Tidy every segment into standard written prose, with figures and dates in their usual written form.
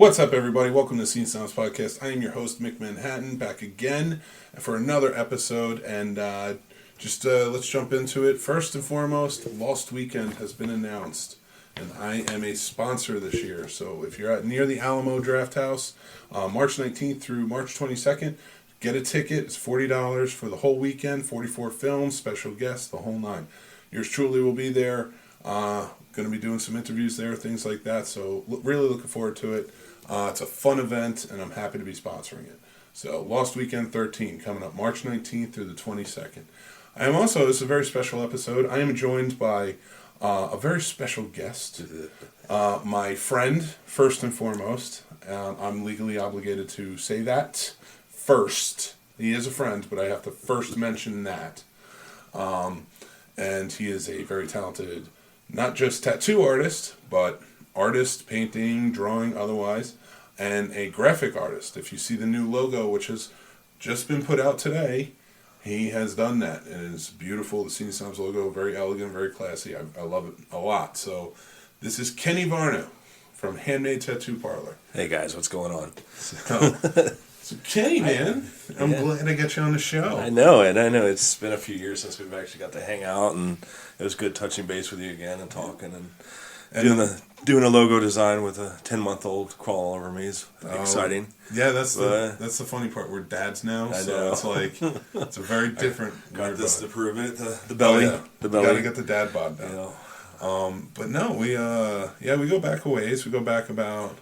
What's up, everybody? Welcome to Snobs podcast. I am your host, Mick Manhattan, back again for another episode, and let's jump into it. First and foremost, Lost Weekend has been announced, and I am a sponsor this year. So if you're near the Alamo Draft House, March 19th through March 22nd, get a ticket. It's $40 for the whole weekend, 44 films, special guests, the whole nine. Yours truly will be there. Going to be doing some interviews there, things like that. So really looking forward to it. It's a fun event, and I'm happy to be sponsoring it. So Lost Weekend 13 coming up March 19th through the 22nd. I am also, this is a very special episode. I am joined by a very special guest, my friend, first and foremost. I'm legally obligated to say that first. He is a friend, but I have to first mention that. And he is a very talented, not just tattoo artist, but artist, painting, drawing, otherwise, and a graphic artist. If you see the new logo, which has just been put out today, he has done that, and it's beautiful. The Snobs logo, very elegant, very classy. I love it a lot. So this is Kenny Varnau from Handmade Tattoo Parlor. Hey guys, what's going on? So Kenny, man, I'm glad I got you on the show. I know it. It's been a few years since we've actually got to hang out, and it was good touching base with you again and talking and doing a logo design with a 10-month-old crawling over me is exciting. Yeah, that's the funny part. We're dads now, so it's like it's a very different. Got this to prove it. The belly, the belly. Gotta get the dad bod down. Yeah. But no, we go back a ways. We go back about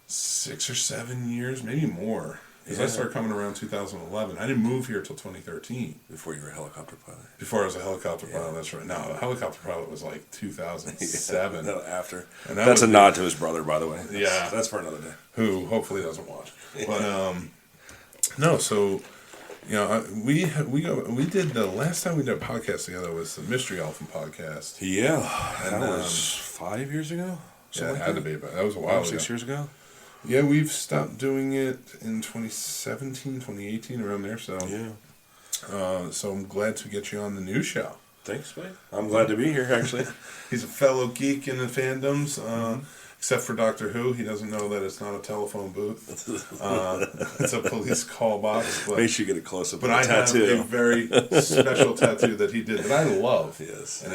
6 or 7 years, maybe more. Because I started coming around 2011. I didn't move here till 2013. Before you were a helicopter pilot. Before I was a helicopter pilot, that's right. No, a helicopter pilot was like 2007. No, after. And that's a nod to his brother, by the way. Yeah. That's for another day. Who hopefully doesn't watch. But, no, so, we did, the last time we did a podcast together was the Mystery Elephant podcast. Yeah. And that was 5 years ago? Yeah, it had to be, but that was a while ago. 6 years ago? Yeah, we've stopped doing it in 2017, 2018, around there. So, so I'm glad to get you on the new show. Thanks, mate. I'm glad to be here, actually. He's a fellow geek in the fandoms, except for Doctor Who. He doesn't know that it's not a telephone booth. It's a police call box. But, make sure you get a close-up but of the tattoo. I have a very special tattoo that he did that I love. Yes. And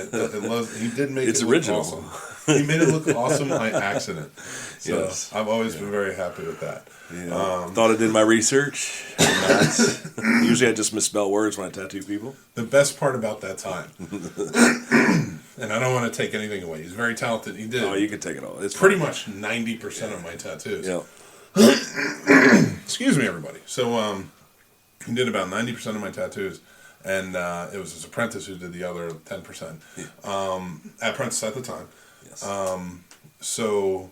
he did make it's it original. Look awesome. He made it look awesome by accident. So yes. I've always been very happy with that. Yeah. Thought I did my research. Usually I just misspell words when I tattoo people. The best part about that time, and I don't want to take anything away, he's very talented. He did. Oh, you can take it all. It's pretty much 90% of my tattoos. Yeah. Excuse me, everybody. So he did about 90% of my tattoos. And it was his apprentice who did the other 10%. Apprentice at the time. Yes. So,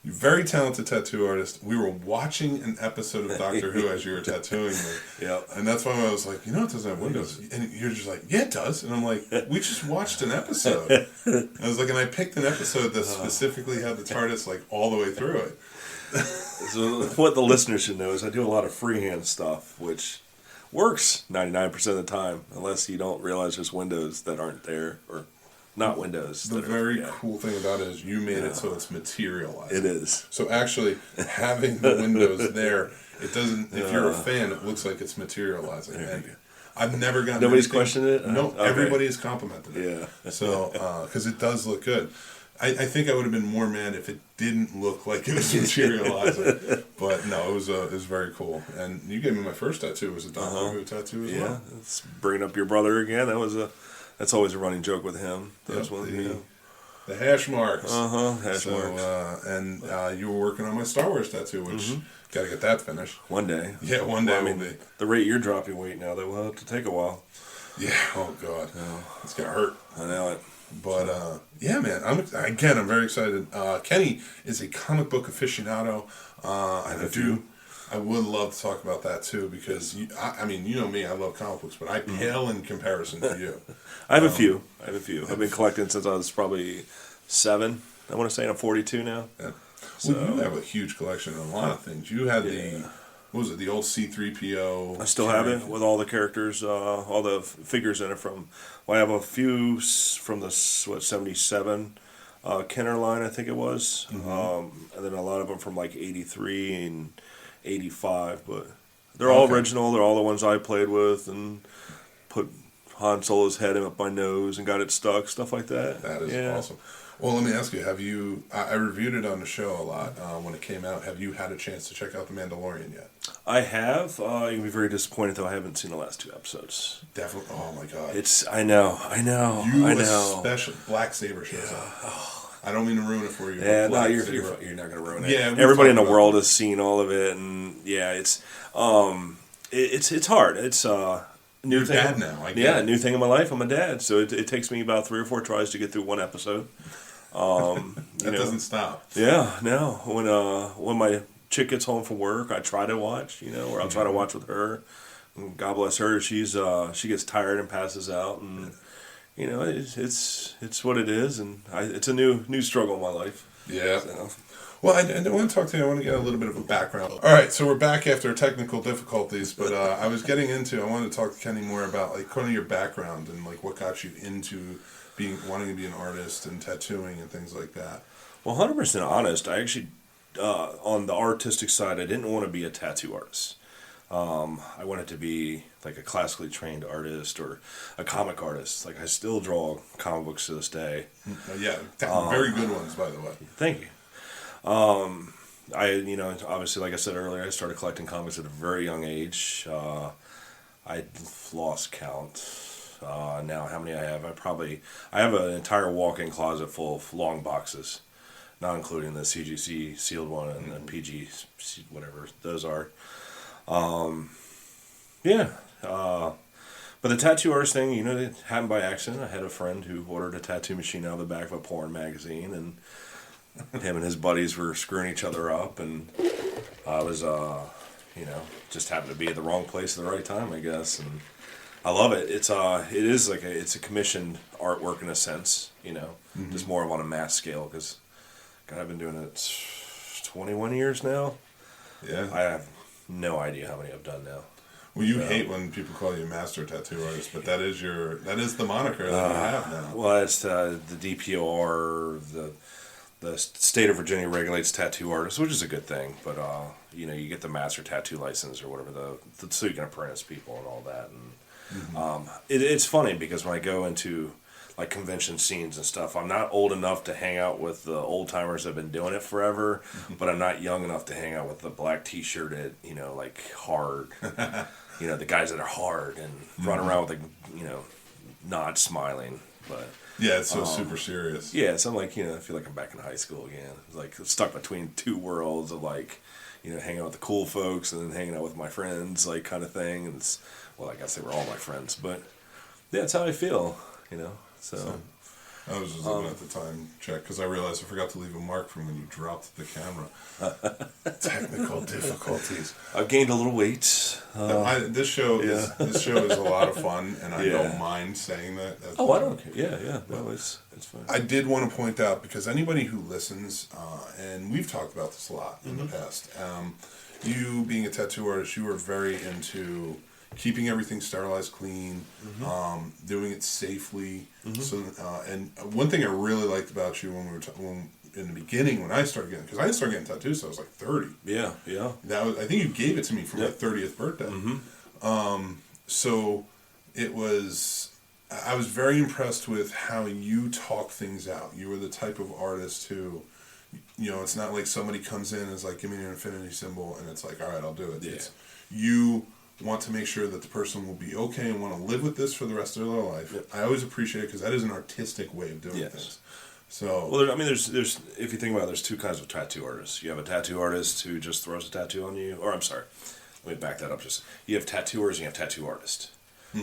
you're very talented tattoo artist. We were watching an episode of Doctor Who as you were tattooing me. Yep. And that's why I was like, it doesn't have windows. And you're just like, yeah, it does. And I'm like, we just watched an episode. I was like, and I picked an episode that specifically had the TARDIS like all the way through it. So what the listeners should know is I do a lot of freehand stuff, which works 99% of the time, unless you don't realize there's windows that aren't there, or not windows. The very cool thing about it is you made it so it's materialized. It is. So actually, having the windows there, it doesn't. If you're a fan, it looks like it's materializing. And I've never gotten. Nobody's questioned it. No, okay. Everybody has complimented it. Yeah. So because it does look good. I think I would have been more mad if it didn't look like it was materializing. But no, it was very cool. And you gave me my first tattoo. It was a Doctor Who tattoo as well. Yeah, it's bringing up your brother again. That's always a running joke with him. That's the hash marks. Hash marks. And you were working on my Star Wars tattoo, which got to get that finished. One day. Yeah, one day will be. The rate you're dropping weight now, that will have to take a while. Yeah. Oh God. It's gonna hurt. I know it. But yeah, man. I'm very excited. Kenny is a comic book aficionado. I would love to talk about that too because you know me. I love comic books, but I pale in comparison to you. I have a few. I've been collecting since I was probably 7. I want to say, and I'm 42 now. Yeah. So, well, you have a huge collection of a lot of things. You had what was it, the old C-3PO? I still have it with all the characters, all the figures in it from, well, I have a few from the, 77, Kenner line, I think it was. And then a lot of them from like 83 and 85, but they're all original. They're all the ones I played with and put Han Solo's head up my nose and got it stuck, stuff like that. That is awesome. Well, let me ask you, have you, I reviewed it on the show a lot when it came out. Have you had a chance to check out The Mandalorian yet? I have. You'll be very disappointed, though I haven't seen the last 2 episodes. Definitely. Oh, my God. I know. Especially Black Saber shows up. I don't mean to ruin it for you. Yeah, no, you're not going to ruin it. Yeah, everybody in the world has seen all of it, and yeah, it's hard. It's new You're thing. dad now. I get it. New thing in my life. I'm a dad, so it takes me about 3 or 4 tries to get through one episode. That doesn't stop. Yeah, no. When my chick gets home from work, I try to watch. Or I'll try to watch with her. And God bless her. She gets tired and passes out, and it's what it is, and it's a new struggle in my life. Yeah. So. Well, I want to talk to you. I want to get a little bit of a background. All right, so we're back after technical difficulties, but I was getting into. I wanted to talk to Kenny more about like kind of your background and like what got you into wanting to be an artist and tattooing and things like that. Well, 100% honest. I actually, on the artistic side, I didn't want to be a tattoo artist. I wanted to be like a classically trained artist or a comic artist. Like I still draw comic books to this day. Yeah, very good ones, by the way. Thank you. Obviously, like I said earlier, I started collecting comics at a very young age. I lost count. Now, how many I have? I have an entire walk-in closet full of long boxes, not including the CGC sealed one and the PG, whatever those are. But the tattoo artist thing, it happened by accident. I had a friend who ordered a tattoo machine out of the back of a porn magazine, and him and his buddies were screwing each other up, and I was, just happened to be at the wrong place at the right time, I guess, and I love it. It's a commissioned artwork in a sense, just more on a mass scale, because, God, I've been doing it 21 years now. Yeah. I have no idea how many I've done now. Well, you hate when people call you a master tattoo artist, but that is the moniker that you have now. Well, it's the DPOR, the state of Virginia regulates tattoo artists, which is a good thing. But you get the master tattoo license or whatever, so you can apprentice people and all that. And it's funny because when I go into like convention scenes and stuff, I'm not old enough to hang out with the old timers that have been doing it forever, but I'm not young enough to hang out with the black t-shirted, like hard, the guys that are hard and run around with not smiling, but. Yeah, it's so super serious. Yeah, so I'm like, I feel like I'm back in high school again. Like stuck between two worlds of like, hanging out with the cool folks and then hanging out with my friends, like kind of thing. And I guess they were all my friends, but yeah, that's how I feel, So I was just looking at the time check because I realized I forgot to leave a mark from when you dropped the camera. Technical difficulties. I've gained a little weight. This show is a lot of fun, and I don't mind saying that. I don't care. Yeah. No, it's fine. I did want to point out, because anybody who listens, and we've talked about this a lot in the past, you being a tattoo artist, you were very into keeping everything sterilized, clean, doing it safely. So, and one thing I really liked about you when we were in the beginning, when I started getting, because I started getting tattoos, so I was like 30. Yeah. I think you gave it to me for my 30th birthday. So it was, I was very impressed with how you talk things out. You were the type of artist who, it's not like somebody comes in and is like, give me an infinity symbol, and it's like, all right, I'll do it. Yeah. It's, you want to make sure that the person will be okay and want to live with this for the rest of their life. Yep. I always appreciate it because that is an artistic way of doing things. So, there's if you think about it, there's two kinds of tattoo artists. You have a tattoo artist who just throws a tattoo on you, or I'm sorry, let me back that up. You have tattooers and you have tattoo artists.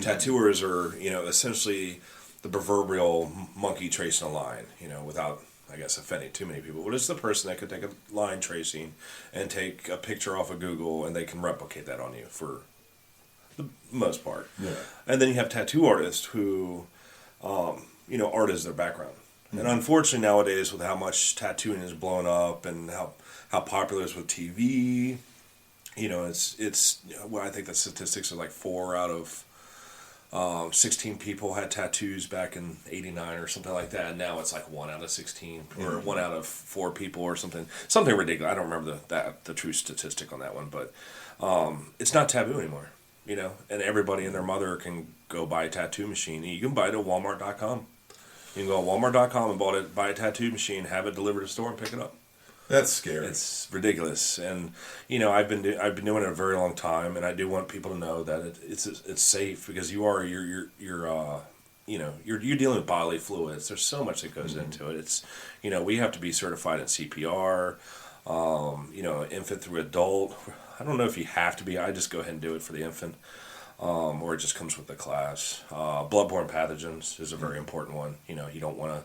Tattooers are essentially the proverbial monkey tracing a line, without, I guess, offending too many people. But it's the person that could take a line tracing and take a picture off of Google, and they can replicate that on you for the most part. Yeah. And then you have tattoo artists who, art is their background. And unfortunately nowadays, with how much tattooing is blown up and how popular it is with TV, I think the statistics are like 4 out of 16 people had tattoos back in '89 or something like that, and now it's like 1 out of 16 or 1 out of 4 people or something ridiculous. I don't remember the true statistic on that one, but it's not taboo anymore, and everybody and their mother can go buy a tattoo machine. You can buy it at Walmart.com. You can go to Walmart.com and buy a tattoo machine, have it delivered to the store, and pick it up. That's scary. It's ridiculous, and I've been doing it a very long time, and I do want people to know that it's safe, because you're dealing with bodily fluids. There's so much that goes into it. It's we have to be certified in CPR. Infant through adult. I don't know if you have to be. I just go ahead and do it for the infant, or it just comes with the class. Bloodborne pathogens is a very important one. You don't want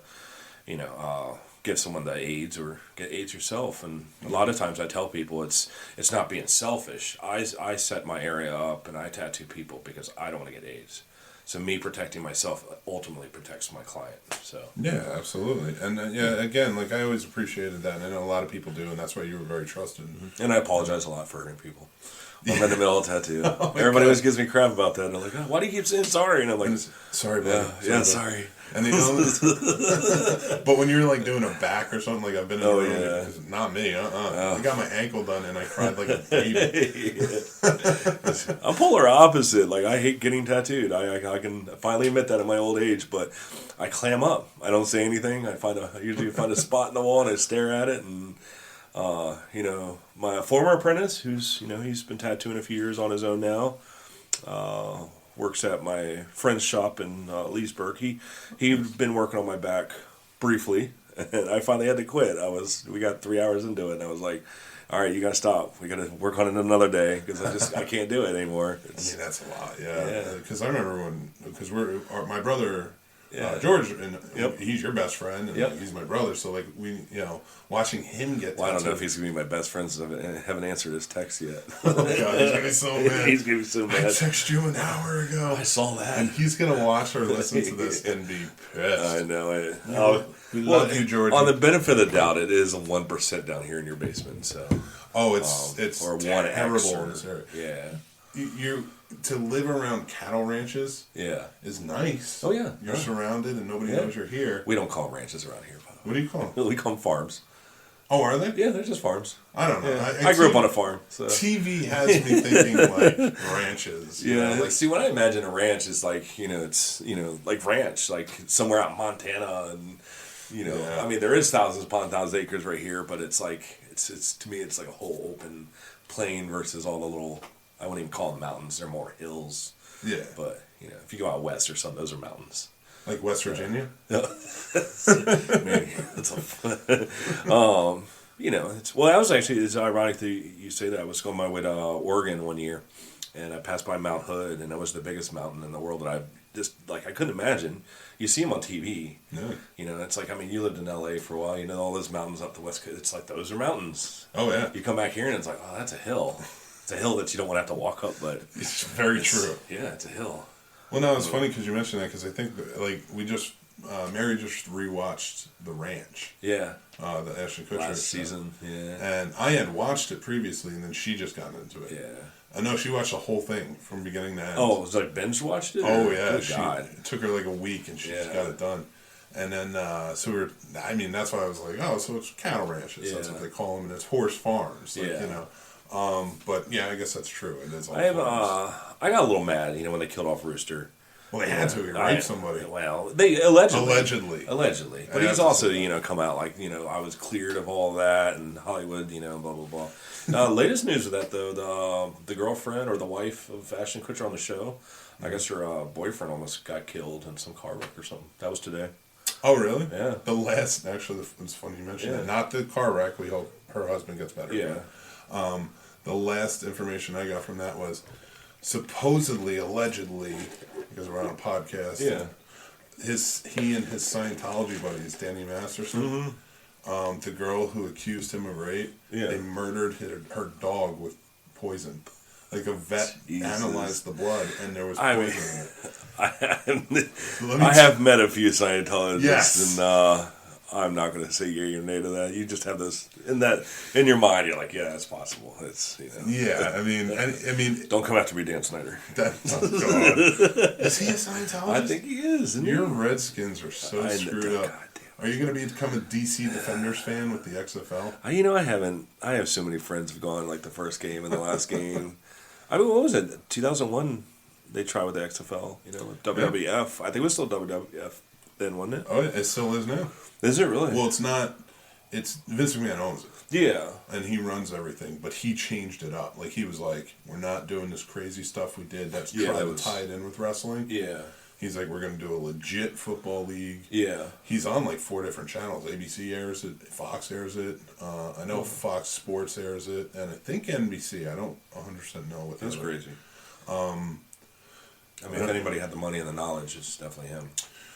to give someone the AIDS or get AIDS yourself. And a lot of times I tell people it's not being selfish. I set my area up and I tattoo people because I don't want to get AIDS. So me protecting myself ultimately protects my client. So yeah, absolutely. And again, like I always appreciated that, and I know a lot of people do, and that's why you were very trusted. And I apologize a lot for hurting people. I'm in the middle of a tattoo. Everybody always gives me crap about that. And I'm like, why do you keep saying sorry? And I'm like, sorry, buddy. Sorry. And but when you're like doing a back or something, like I've been in the room, not me, I got my ankle done and I cried like a baby. I'm polar opposite. Like I hate getting tattooed. I can finally admit that at my old age, but I clam up. I don't say anything. I usually find a spot in the wall and I stare at it. And my former apprentice, who's he's been tattooing a few years on his own now. Works at my friend's shop in Leesburg. He'd been working on my back briefly, and I finally had to quit. We got 3 hours into it, and I was like, all right, you got to stop. We got to work on it another day, because I can't do it anymore. That's a lot, yeah. Because I remember my brother, George, and he's your best friend, and he's my brother, so like watching him get I don't know if he's going to be my best friend, since I haven't answered his text yet. Oh God, he's going to be so mad. He's going to be so mad. I texted you an hour ago. I saw that. And he's going to watch or listen to this and be pissed. I know. We love you, George. On the benefit of the doubt, it is a 1% down here in your basement, so. Oh, it's or terrible 1 in this area. Yeah. You to live around cattle ranches is nice. Oh, yeah. You're surrounded and nobody knows you're here. We don't call them ranches around here, by the way. What do you call them? We call them farms. Oh, are they? Yeah, they're just farms. I don't know. Yeah. I grew up on a farm. So. TV has me thinking like ranches. See, when I imagine a ranch, it's like, it's, like ranch, like somewhere out in Montana. And, I mean, there is thousands upon thousands of acres right here, but it's like, it's to me, it's like a whole open plain versus all the little, I wouldn't even call them mountains. They're more hills. Yeah. But, if you go out west or something, those are mountains. Like West Virginia? Maybe. That's it's ironic that you say that. I was going my way to Oregon one year, and I passed by Mount Hood, and that was the biggest mountain in the world that I couldn't imagine. You see them on TV. Yeah. It's like, you lived in LA for a while, all those mountains up the west coast. It's like, those are mountains. Oh, yeah. You come back here, and it's like, oh, that's a hill. It's a hill that you don't want to have to walk up, but... It's very true. Yeah, it's a hill. Well, no, it's funny because you mentioned that, because I think, we just... Mary just rewatched The Ranch. Yeah. The Ashton Kutcher last season, yeah. And I had watched it previously, and then she just got into it. Yeah. I know she watched the whole thing from beginning to end. Oh, it was like binge watched it? Oh, yeah. It took her like a week, and she just got it done. And then, that's why I was like, oh, so it's cattle ranches. That's what they call them, and it's horse farms. But yeah, I guess that's true. It is all I got a little mad, when they killed off Rooster. Well, they had to. He raped somebody. Well, they allegedly. Allegedly. But he's also, come out like, I was cleared of all that, and Hollywood, blah, blah, blah. Latest news of that, though, the girlfriend or the wife of Ashton Kutcher on the show, I guess her boyfriend almost got killed in some car wreck or something. That was today. Oh, really? Yeah. Actually, it's funny you mentioned that. Not the car wreck. We hope her husband gets better. Yeah. But, the last information I got from that was supposedly, allegedly, because we're on a podcast. Yeah. He and his Scientology buddies, Danny Masterson, the girl who accused him of rape, they murdered her dog with poison. Like a vet analyzed the blood, and there was poison in it. I have met a few Scientologists, and I'm not going to say yay or nay to that. You just have this in your mind. You're like, yeah, it's possible. It's Yeah, I mean, don't come after me, Dan Snyder. God. Is he a Scientologist? I think he is. Your Redskins are so screwed up. Are you going to become a DC Defenders fan with the XFL? I haven't. I have so many friends who've gone like the first game and the last game. I mean, what was it? 2001. They tried with the XFL. WWF. I think it was still WWF then, wasn't it? Oh, it still is now. Is it really? Well, it's not. It's Vince McMahon owns it. Yeah. And he runs everything, but he changed it up. Like, he was like, we're not doing this crazy stuff we did that's trying to tie it in with wrestling. Yeah. He's like, we're going to do a legit football league. Yeah. He's on like 4 different channels. ABC airs it, Fox airs it. I know Fox Sports airs it, and I think NBC. I don't 100% know what that's crazy. I mean, if anybody had the money and the knowledge, it's definitely him.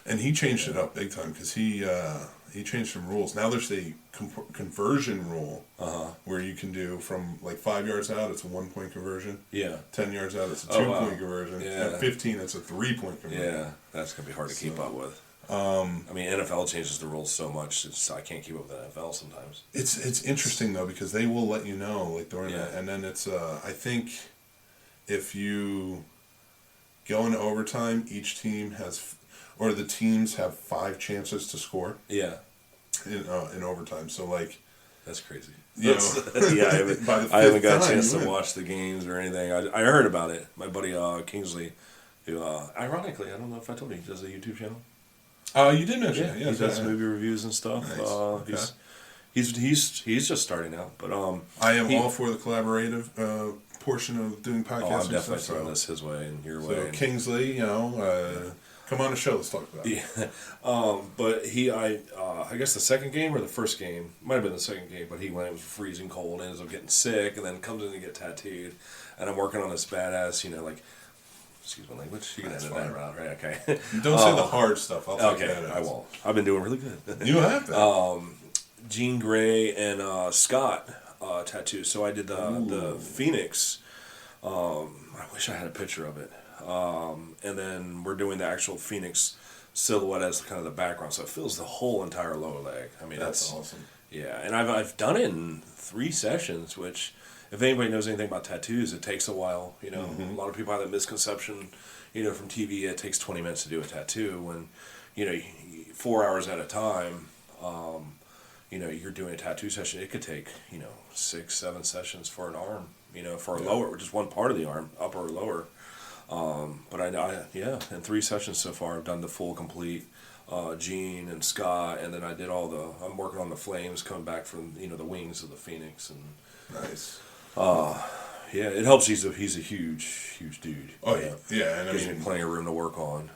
And he changed it up big time because he changed some rules. Now there's a conversion rule where you can do from like 5 yards out, it's a 1-point conversion. Yeah. 10 yards out, it's a 2-point conversion. Yeah. At 15, it's a 3-point conversion. Yeah, that's gonna be hard to keep up with. I mean, NFL changes the rules so much; I can't keep up with the NFL sometimes. It's interesting though because they will let you know like during that, and then it's I think if you go into overtime, each team has. Or the teams have 5 chances to score. Yeah. In overtime, so like. That's crazy. Yeah, I haven't got a chance to watch the games or anything. I heard about it. My buddy Kingsley, who ironically, I don't know if I told you, he does a YouTube channel. You did mention it. Yeah, he does movie reviews and stuff. Nice. Okay. He's just starting out, but I am all for the collaborative portion of doing podcasts. Oh, I'm definitely throwing this his way and your way. So Kingsley, come on the show. Let's talk about it. Yeah, but I guess the second game or the first game might have been the second game. But he went, it was freezing cold, ends up getting sick, and then comes in to get tattooed. And I'm working on this badass, like, excuse my language. You can edit that out, right? Okay. Don't say the hard stuff. I'll take that. I won't. I've been doing really good. You have that. Jean Grey and Scott tattoos. So I did the Phoenix. I wish I had a picture of it. And then we're doing the actual Phoenix silhouette as kind of the background, so it fills the whole entire lower leg. I mean, that's awesome. Yeah, and I've done it in 3 sessions, which, if anybody knows anything about tattoos, it takes a while. A lot of people have that misconception, from TV. It takes 20 minutes to do a tattoo when, 4 hours at a time. You're doing a tattoo session. It could take 6, 7 sessions for an arm. For a lower, just one part of the arm, upper or lower. But in 3 sessions so far, I've done the full complete Gene and Scott, and then I did I'm working on the flames coming back from the wings of the Phoenix, and nice. It helps. He's a huge dude. Oh yeah, and gives me plenty of room to work on.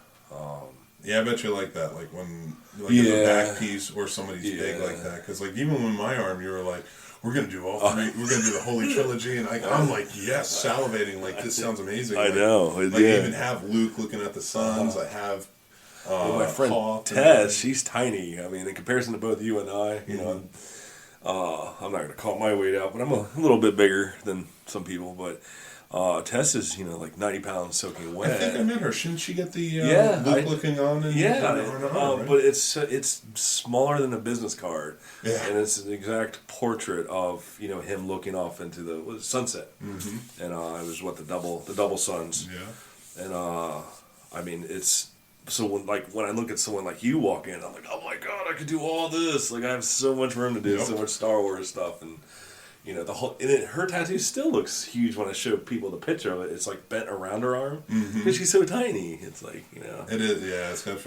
Yeah, I bet you like that. Like when a back piece or somebody's big like that, because like even when my arm, you were like, we're gonna do all 3. We're gonna do the Holy Trilogy, and I'm like, yes, salivating. Like this sounds amazing. I know. Like I even have Luke looking at the suns. I have my friend Tess. She's tiny. I mean, in comparison to both you and I, I'm not gonna call my weight out, but I'm a little bit bigger than some people. But Tess is like 90 pounds soaking wet. I think I met her. Shouldn't she get the Luke looking on? Right? But it's smaller than a business card. Yeah. And it's an exact portrait of him looking off into the sunset. Mm-hmm. And it was the double suns. Yeah. And I mean it's so when I look at someone like you walk in, I'm like, oh my god, I could do all this. Like I have so much room to do so much Star Wars stuff, and the whole her tattoo still looks huge when I show people the picture of it. It's like bent around her arm because she's so tiny. It's like It is, yeah. It's kind of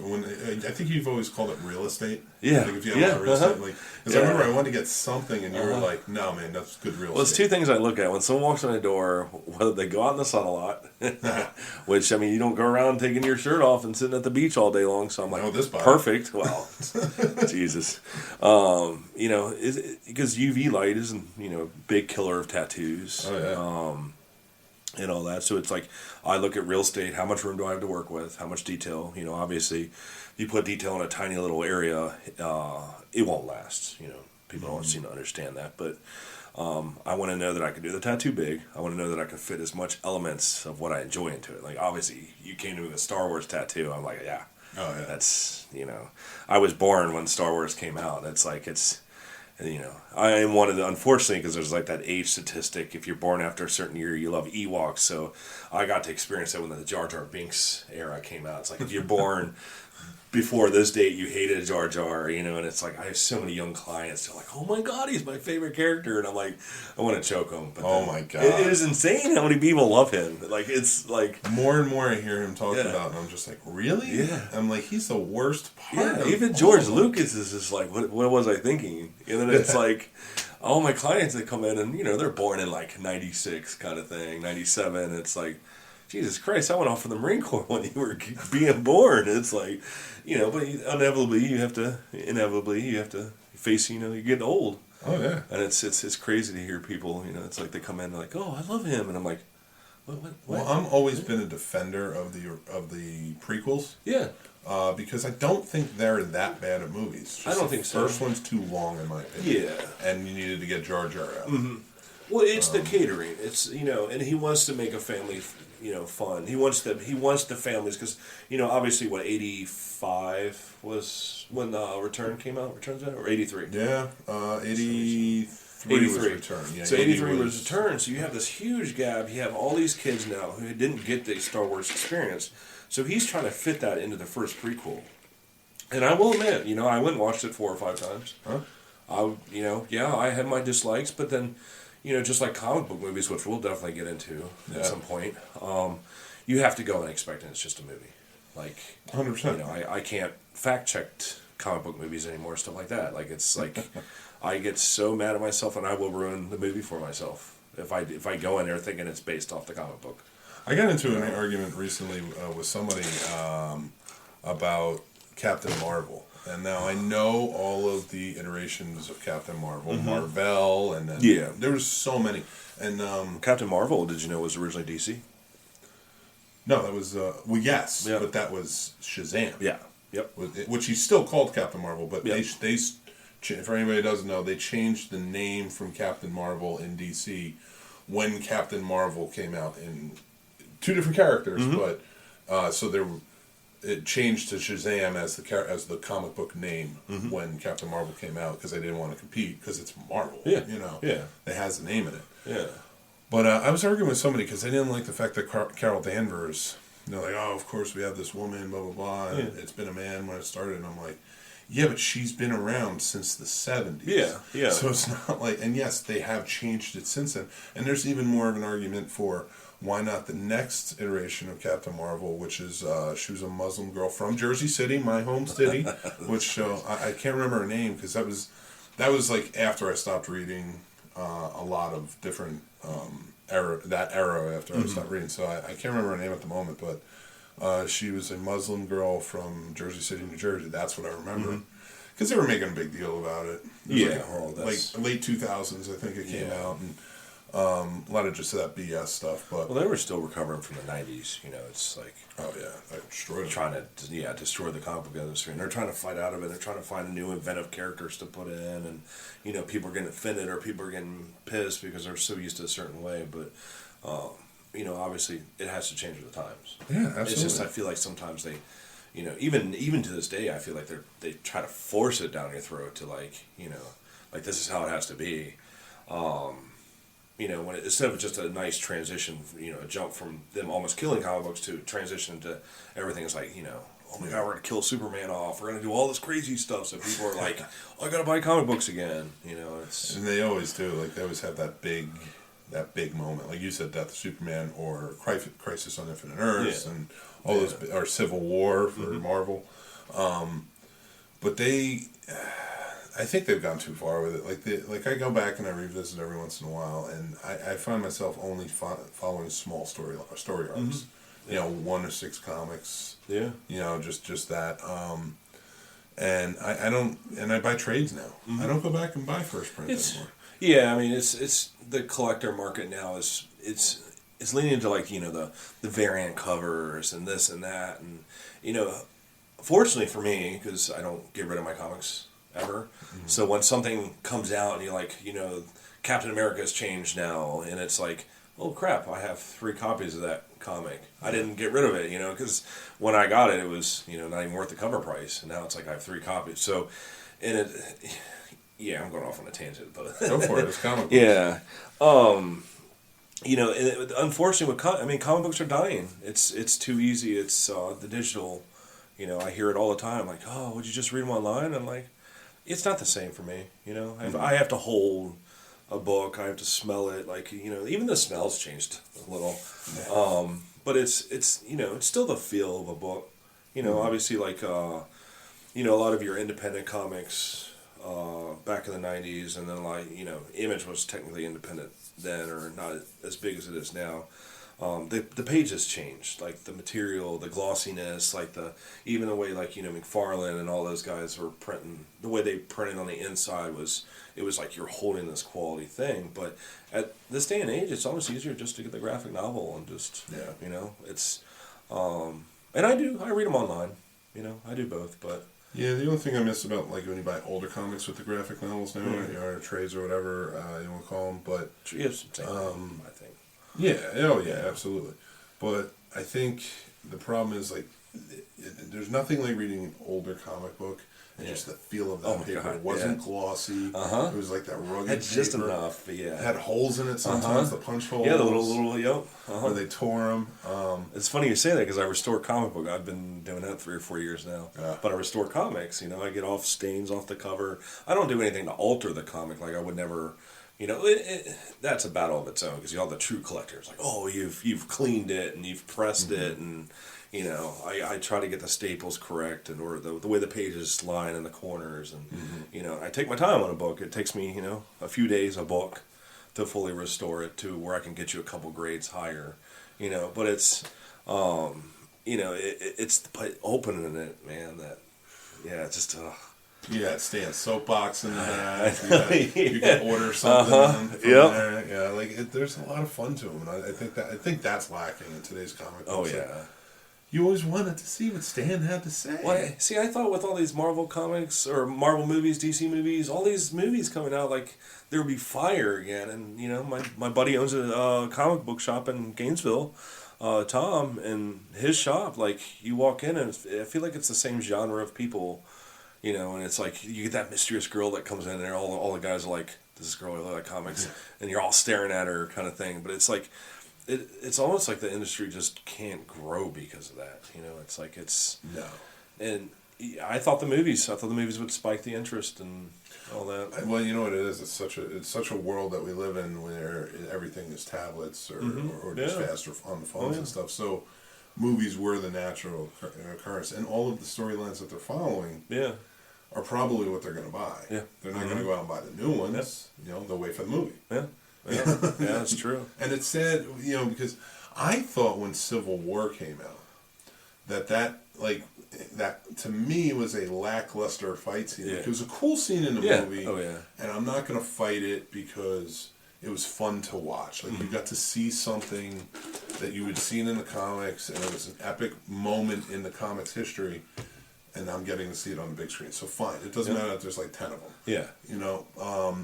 I think you've always called it real estate. Yeah, like if you have a lot of real estate, because I remember I wanted to get something, and you were like, "No, man, that's good real estate." Well, it's 2 things I look at when someone walks in the door: whether they go out in the sun a lot, which I mean, you don't go around taking your shirt off and sitting at the beach all day long. So I'm like, this perfect. Well, Jesus, because UV light isn't big killer of tattoos. Oh yeah. And all that. So it's like I look at real estate. How much room do I have to work with? How much detail? Obviously, you put detail in a tiny little area, it won't last. People don't seem to understand that. But I want to know that I can do the tattoo big. I want to know that I can fit as much elements of what I enjoy into it. Like obviously, you came to me with a Star Wars tattoo. I'm like, yeah. Oh yeah. That's, I was born when Star Wars came out. I am one of the, unfortunately, because there's like that age statistic. If you're born after a certain year, you love Ewoks. So I got to experience that when the Jar Jar Binks era came out. It's like if you're born before this date, you hated Jar Jar, and it's like I have so many young clients. They're like, "Oh my God, he's my favorite character," and I'm like, I want to choke him. But oh my God, it is insane how many people love him. Like it's like more and more I hear him talk about, and I'm just like, really? Yeah. I'm like, he's the worst part. Yeah, even George Lucas is just like, what was I thinking? And then it's like, all my clients that come in and they're born in like '96 kind of thing, '97. It's like, Jesus Christ, I went off for the Marine Corps when you were being born. It's like, but inevitably you have to face, you get old. Oh yeah. And it's crazy to hear people, it's like they come in and like, oh, I love him, and I'm like, what? Well, I'm always been a defender of the prequels. Yeah. Because I don't think they're that bad at movies. I don't think so. The first one's too long, in my opinion. Yeah. And you needed to get Jar Jar out. Mm-hmm. Well, it's the catering. It's and he wants to make a family, fun. He wants the families because obviously what 85 was when Return came out. Returns out or 83. Yeah, 83 was Return. Yeah, so 83 was Return. So you have this huge gap. You have all these kids now who didn't get the Star Wars experience. So he's trying to fit that into the first prequel. And I will admit, I went and watched it 4 or 5 times. Huh? I had my dislikes, but then. Just like comic book movies, which we'll definitely get into at some point, you have to go and expecting it's just a movie. Like, 100%. I can't fact check comic book movies anymore, stuff like that. Like, it's like, I get so mad at myself and I will ruin the movie for myself if I go in there thinking it's based off the comic book. I got into an argument recently with somebody about Captain Marvel. And now I know all of the iterations of Captain Marvel, Marvel, and then there was so many. And Captain Marvel, did you know was originally DC? No, that was yes, but that was Shazam. Yeah, yep. Which he's still called Captain Marvel, but they for anybody who doesn't know, they changed the name from Captain Marvel in DC when Captain Marvel came out in 2 different characters, but so there. It changed to Shazam as the comic book name when Captain Marvel came out because they didn't want to compete because it's Marvel. Yeah. It has the name in it. Yeah. But I was arguing with somebody because they didn't like the fact that Carol Danvers, like, oh, of course we have this woman, blah, blah, blah, and it's been a man when it started. And I'm like, yeah, but she's been around since the 70s. Yeah, yeah. So it's not like, and yes, they have changed it since then. And there's even more of an argument for why not the next iteration of Captain Marvel, which is she was a Muslim girl from Jersey City, my home city, which I can't remember her name because that was like after I stopped reading a lot of different era after I stopped reading. So I can't remember her name at the moment, but she was a Muslim girl from Jersey City, New Jersey. That's what I remember. Because they were making a big deal about it. Like late 2000s, I think it came out. And a lot of just that BS stuff, but they were still recovering from the '90s. It's like, oh yeah, they destroyed it. Trying to destroy the comic book industry, and they're trying to fight out of it. They're trying to find new inventive characters to put in, and people are getting offended or people are getting pissed because they're so used to a certain way. But obviously, it has to change with the times. Yeah, absolutely. It's just I feel like sometimes they, even to this day, I feel like they try to force it down your throat to like this is how it has to be. When instead of just a nice transition, a jump from them almost killing comic books to transition to everything is like, oh my God, we're going to kill Superman off. We're going to do all this crazy stuff. So people are like, oh, I got to buy comic books again. It's... And they always do. Like, they always have that big moment. Like you said, Death of Superman or Crisis on Infinite Earths and all those, or Civil War for Marvel. But I think they've gone too far with it. Like I go back and I revisit every once in a while, and I find myself only following small story arcs. 1 to 6 comics. Yeah. Just that. And I don't, and I buy trades now. I don't go back and buy first print anymore. Yeah, I mean it's the collector market now is it's leaning into like the variant covers and this and that, and fortunately for me, because I don't get rid of my comics ever. So when something comes out and you're like, Captain America has changed now, and it's like, oh crap, I have 3 copies of that comic. I didn't get rid of it, because when I got it, it was, not even worth the cover price. And now it's like I have 3 copies. So, and yeah, I'm going off on a tangent, but go for it. It's comic books. Yeah. Unfortunately, comic books are dying. It's too easy. It's the digital. I hear it all the time. Like, oh, would you just read them online? I'm like, it's not the same for me. I have to hold a book. I have to smell it. Like, even the smell's changed a little. But it's still the feel of a book. Obviously, like, a lot of your independent comics back in the 90s, and then, like, Image was technically independent then, or not as big as it is now. The pages changed, like the material, the glossiness, like even the way, like, McFarlane and all those guys were printing, the way they printed on the inside it was like you're holding this quality thing. But at this day and age, it's almost easier just to get the graphic novel and just, it's, and I read them online, I do both, but. Yeah, the only thing I miss about, like, when you buy older comics with the graphic novels now, or trades or whatever you want to call them, but... Yeah, same I think. Yeah, oh yeah, absolutely. But I think the problem is, like, there's nothing like reading an older comic book and just the feel of that paper. God, it wasn't glossy. Uh-huh. It was like that rugged Had just paper. enough, but yeah. It had holes in it sometimes, the punch holes. Yeah, the little, yep. Where they tore them. It's funny you say that because I restore comic book. I've been doing that 3 or 4 years now. Yeah. But I restore comics. I get off stains off the cover. I don't do anything to alter the comic. Like I would never. That's a battle of its own because all the true collectors like, oh, you've cleaned it and you've pressed it, and I try to get the staples correct or the way the pages line in the corners, and I take my time on a book. It takes me a few days a book to fully restore it to where I can get you a couple grades higher, but it's it's the opening it, man, that it's just Yeah, it stands soapbox in the back. You can order something from there. Yeah, like there's a lot of fun to them, and I think that's lacking in today's comic books. Oh yeah. Like, you always wanted to see what Stan had to say. Well, see, I thought with all these Marvel comics or Marvel movies, DC movies, all these movies coming out, like there would be fire again. And my buddy owns a comic book shop in Gainesville, Tom, and his shop. Like you walk in, and I feel like it's the same genre of people. And it's like you get that mysterious girl that comes in there. All the guys are like, "This girl, I like comics," and you're all staring at her, kind of thing. But it's like, it's almost like the industry just can't grow because of that. It's like it's no. And I thought the movies would spike the interest and all that. Well, you know what it is. It's such a world that we live in where everything is tablets or just faster on the phones and stuff. So movies were the natural occurrence, and all of the storylines that they're following. Yeah. Are probably what they're going to buy. Yeah. They're not going to go out and buy the new ones. They'll wait for the movie. Yeah. Yeah, that's true. And it's sad, because I thought when Civil War came out that to me was a lackluster fight scene. Yeah. It was a cool scene in the movie. Oh yeah. And I'm not going to fight it because it was fun to watch. Like you got to see something that you had seen in the comics, and it was an epic moment in the comics history. And I'm getting to see it on the big screen. So fine. It doesn't matter if there's like 10 of them. Yeah.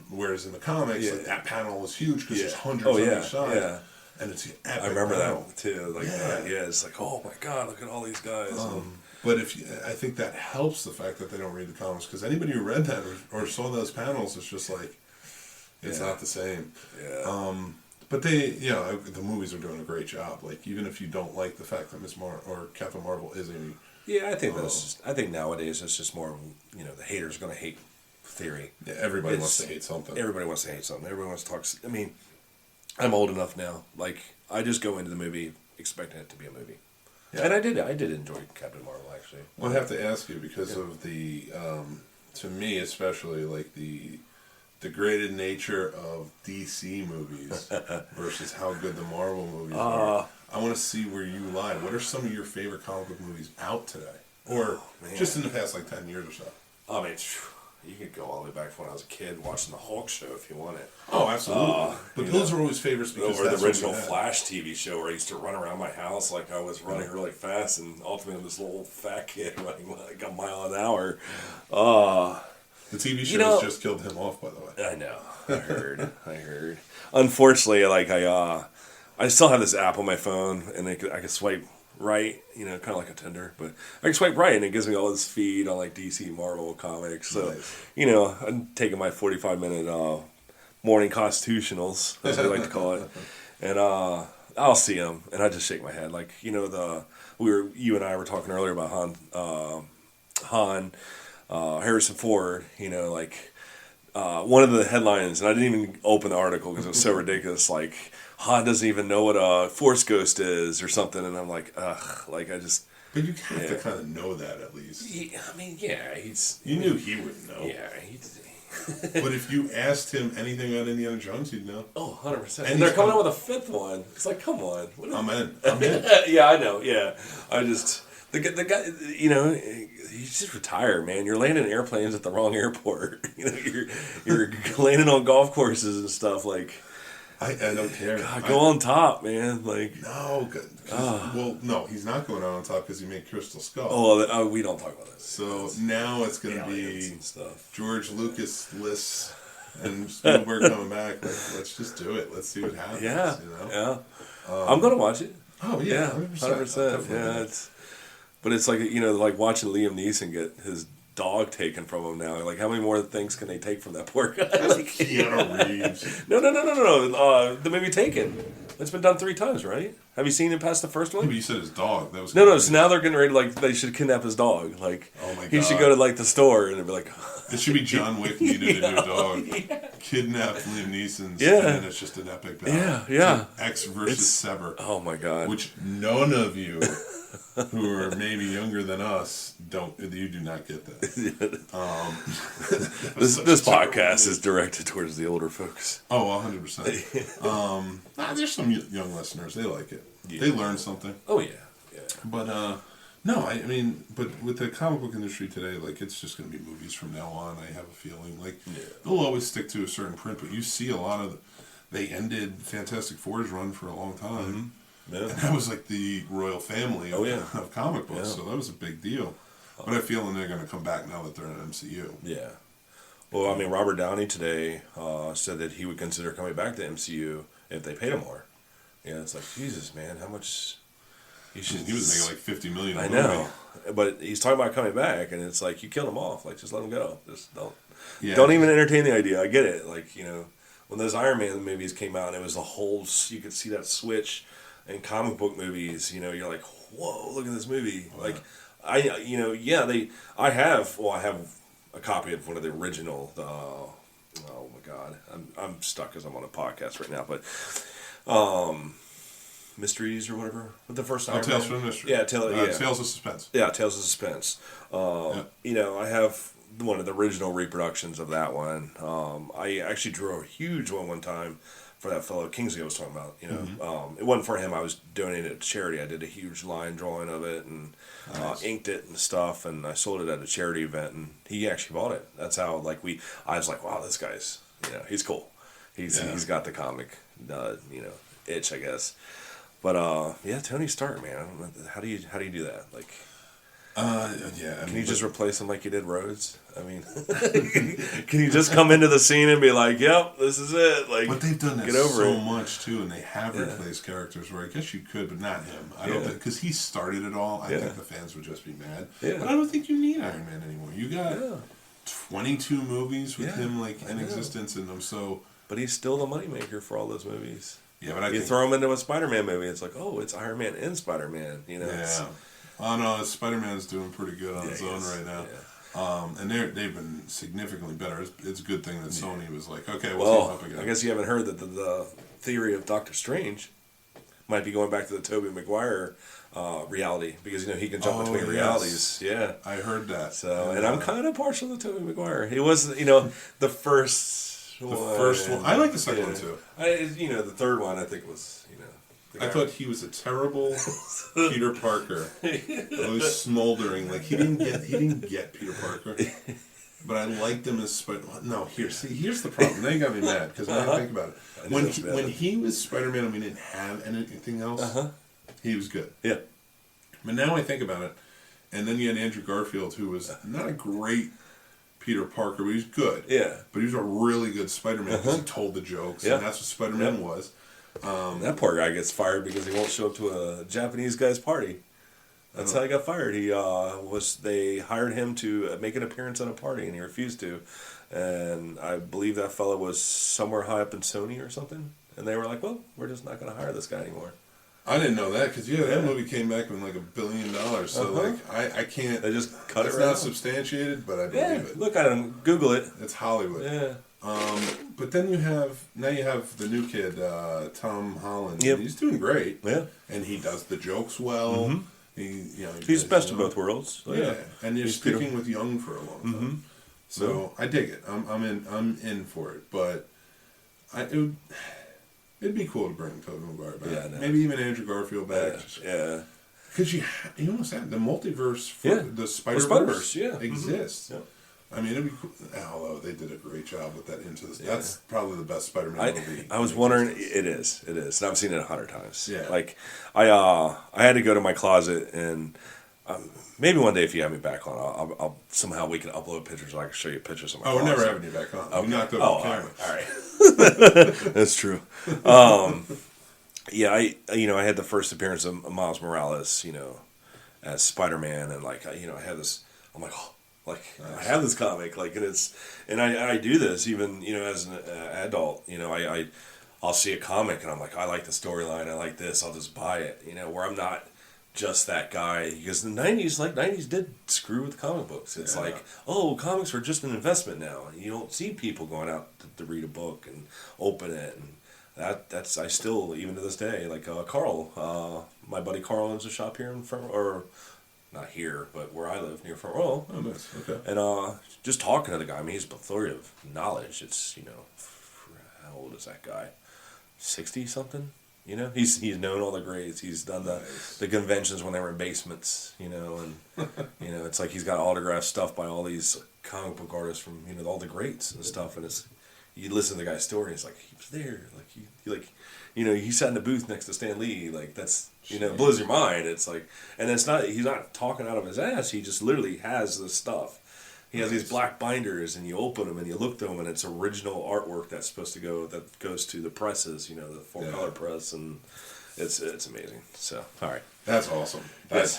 Whereas in the comics, like, that panel is huge because there's hundreds on each side. Yeah. And it's an epic I remember panel. that too. Like, it's like, oh my God, look at all these guys. But I think that helps the fact that they don't read the comics, because anybody who read that or saw those panels, it's just like, it's not the same. Yeah. But the movies are doing a great job. Like, even if you don't like the fact that or Captain Marvel is a... Yeah, I think nowadays it's just more, the hater's going to hate theory. Yeah, everybody wants to hate something. Everybody wants to hate something. Everybody wants to talk. I mean, I'm old enough now. Like, I just go into the movie expecting it to be a movie. Yeah. And I did enjoy Captain Marvel, actually. Well, I have to ask you because of the, to me especially, like the degraded nature of DC movies versus how good the Marvel movies are. I want to see where you lie. What are some of your favorite comic book movies out today? Or just in the past, 10 years or so? I mean, you could go all the way back to when I was a kid watching the Hulk show if you want it. Oh, absolutely. But those are always favorites because over that's the original Flash TV show where I used to run around my house like I was running really fast, and ultimately this little fat kid running like a mile an hour. The TV show just killed him off, by the way. I know. I heard. Unfortunately, I still have this app on my phone, and I can swipe right, kind of like a Tinder, but I can swipe right, and it gives me all this feed on like DC, Marvel comics. So, nice. I'm taking my 45-minute morning constitutionals, as I like to call it, and I'll see them, and I just shake my head. Like, you and I were talking earlier about Han Harrison Ford. One of the headlines, and I didn't even open the article because it was so ridiculous. Like, Han doesn't even know what a Force Ghost is or something, and I'm like, ugh. Like, I just. But you have to kind of know that at least. You knew he would know. Yeah, But if you asked him anything about Indiana Jones, he'd know. Oh, 100%. And they're coming out with a fifth one. It's like, come on. I'm in. Yeah, I know. Yeah. I just... The guy, you just retire, man. You're landing airplanes at the wrong airport. You're landing on golf courses and stuff. Like, I don't care. God, go on top, man. Like, no, well, no, he's not going out on top because he made Crystal Skull. Oh, we don't talk about that. So now it's going to be stuff. George Lucas and Spielberg coming back. Let's just do it. Let's see what happens. Yeah, yeah. I'm going to watch it. Oh yeah, 100%. Yeah, but it's like like watching Liam Neeson get his dog taken from him now. Like, how many more things can they take from that poor guy? Keanu Reeves. No. The movie Taken. It's been done 3 times, right? Have you seen it past the first one? Yeah, but you said his dog. That was no. So now they're getting ready. Like, they should kidnap his dog. Like, oh my God. He should go to like the store and they'd be like. It should be John Wick needed a new dog. Yeah. Kidnap Liam Neeson's. Yeah. And then it's just an epic battle. Yeah. X versus Sever. Oh my God. Which none of you who are maybe younger than us you do not get that. This podcast is directed towards the older folks. Oh, 100%. There's some young listeners. They like it. Yeah. They learn something. Oh, yeah. But, no, I mean, but with the comic book industry today, like, it's just going to be movies from now on, I have a feeling. Like, they'll always stick to a certain print, but you see a lot of they ended Fantastic Four's run for a long time. Mm-hmm. Yeah. And that was like the royal family of comic books, so that was a big deal. But I feel they're going to come back now that they're in MCU. Yeah. Well, I mean, Robert Downey today said that he would consider coming back to MCU if they paid him more. Yeah, it's like, Jesus, man, how much... He was making like $50 million. I know, but he's talking about coming back, and it's like, you killed him off. Like, just let him go. Just don't even entertain the idea. I get it. Like, when those Iron Man movies came out, and it was a whole... You could see that switch in comic book movies. You're like, whoa, look at this movie. Wow. Like, I have a copy of one of the original. Oh my God, I'm stuck because I'm on a podcast right now. But Mysteries or whatever. With the first Iron Tales from the Mystery. Yeah, Tales of Suspense. Yeah, Tales of Suspense. I have one of the original reproductions of that one. I actually drew a huge one time for that fellow Kingsley I was talking about. It wasn't for him. I was donating it to charity. I did a huge line drawing of it and inked it and stuff, and I sold it at a charity event, and he actually bought it. That's how I was like, wow, this guy's he's cool. He's got the comic itch, I guess. But Tony Stark, man. How do you do that? Like, can you just replace him like you did Rhodes? I mean, can you just come into the scene and be like, "Yep, this is it"? Like, but they've done that so much too, and they have replaced characters where I guess you could, but not him. I don't think because he started it all. I think the fans would just be mad. Yeah. But I don't think you need Iron Man anymore. You got 22 movies with him in existence in them. So, but he's still the moneymaker for all those movies. Yeah, but you throw him into a Spider-Man movie, it's like, oh, it's Iron Man and Spider-Man. Yeah. Oh no, Spider-Man's doing pretty good on his own right now. Yeah. And they've been significantly better. It's a good thing that Sony was like, okay, we'll team up again. I guess you haven't heard that the theory of Doctor Strange might be going back to the Tobey Maguire reality because he can jump between realities. Yeah, I heard that. So, and I'm kind of partial to Tobey Maguire. He was, the first. The first one. I like the second one too. The third one I think was, I thought he was a terrible Peter Parker. It was smoldering. Like he didn't get Peter Parker. But I liked him as No, here's the problem. Now you got me mad because when I think about it, when he was Spider-Man and we didn't have anything else, he was good. Yeah. But now I think about it, and then you had Andrew Garfield, who was not a great Peter Parker, but he was good. Yeah. But he was a really good Spider-Man because he told the jokes, and that's what Spider-Man was. That poor guy gets fired because he won't show up to a Japanese guy's party. That's how he got fired. They hired him to make an appearance at a party, and he refused to. And I believe that fellow was somewhere high up in Sony or something. And they were like, well, we're just not going to hire this guy anymore. I didn't know that because that movie came back with like $1 billion. So like I can't. They just cut it. It's right not out. Substantiated, but I believe it. Look at him. Google it. It's Hollywood. Yeah. But then you have the new kid, Tom Holland. Yep. He's doing great. Yeah. And he does the jokes well. Mm-hmm. He's best of both worlds. So yeah. And you're sticking with young for a long time. So I dig it. I'm in for it. But it'd be cool to bring Tobey Maguire back. Yeah, maybe even Andrew Garfield back. Yeah. Because you almost have the multiverse for the Spider-Verse exists. Yeah. I mean, it'd be cool. Although they did a great job with that Into the... That's probably the best Spider-Man movie. I was wondering... It is. And I've seen it 100 times. Yeah. Like, I had to go to my closet and... maybe one day if you have me back on, I'll somehow we can upload pictures. I can show you pictures of my closet. We're never having you back on. Okay. You knocked over the camera. All right. That's true. Yeah, I had the first appearance of Miles Morales, as Spider-Man, and like, I had this. I'm like, oh, like nice. I have this comic, like, and I do this even, as an adult. I'll see a comic and I'm like, I like the storyline. I like this. I'll just buy it. Where I'm not just that guy, because the 90s did screw with comic books. It's like, oh, comics are just an investment now. You don't see people going out to read a book and open it, and that's I still, even to this day, like Carl, my buddy Carl owns a shop here in Front, or not here, but where I live near Front Royal. Oh, nice. Okay. And just talking to the guy, I mean, he's a plethora of knowledge. It's how old is that guy? 60 something. He's known all the greats. He's done the conventions when they were in basements, and it's like he's got autographed stuff by all these comic book artists from all the greats and stuff. And you listen to the guy's story, and it's like he was there, he sat in the booth next to Stan Lee. Like that's it blows your mind. It's like, and he's not talking out of his ass. He just literally has this stuff. He has these black binders, and you open them, and you look through them, and it's original artwork that goes to the presses, the four-color press, and it's amazing. So, all right. That's awesome. That's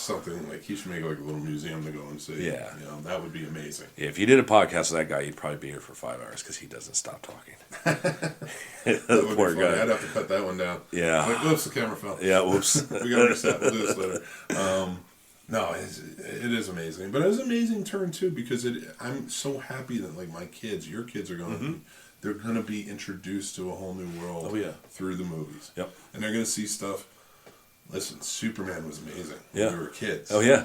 something, like, he should make, like, a little museum to go and see. Yeah. That would be amazing. Yeah, if you did a podcast with that guy, you'd probably be here for 5 hours, because he doesn't stop talking. That would poor guy. I'd have to cut that one down. Yeah. Like, whoops, the camera fell. Yeah, whoops. We got to reset. We'll do this later. No, it is amazing, but it was an amazing turn too, because I'm so happy that like your kids are going they're going to be introduced to a whole new world through the movies. Yep. And they're going to see stuff. Listen, Superman was amazing when we were kids. Oh yeah.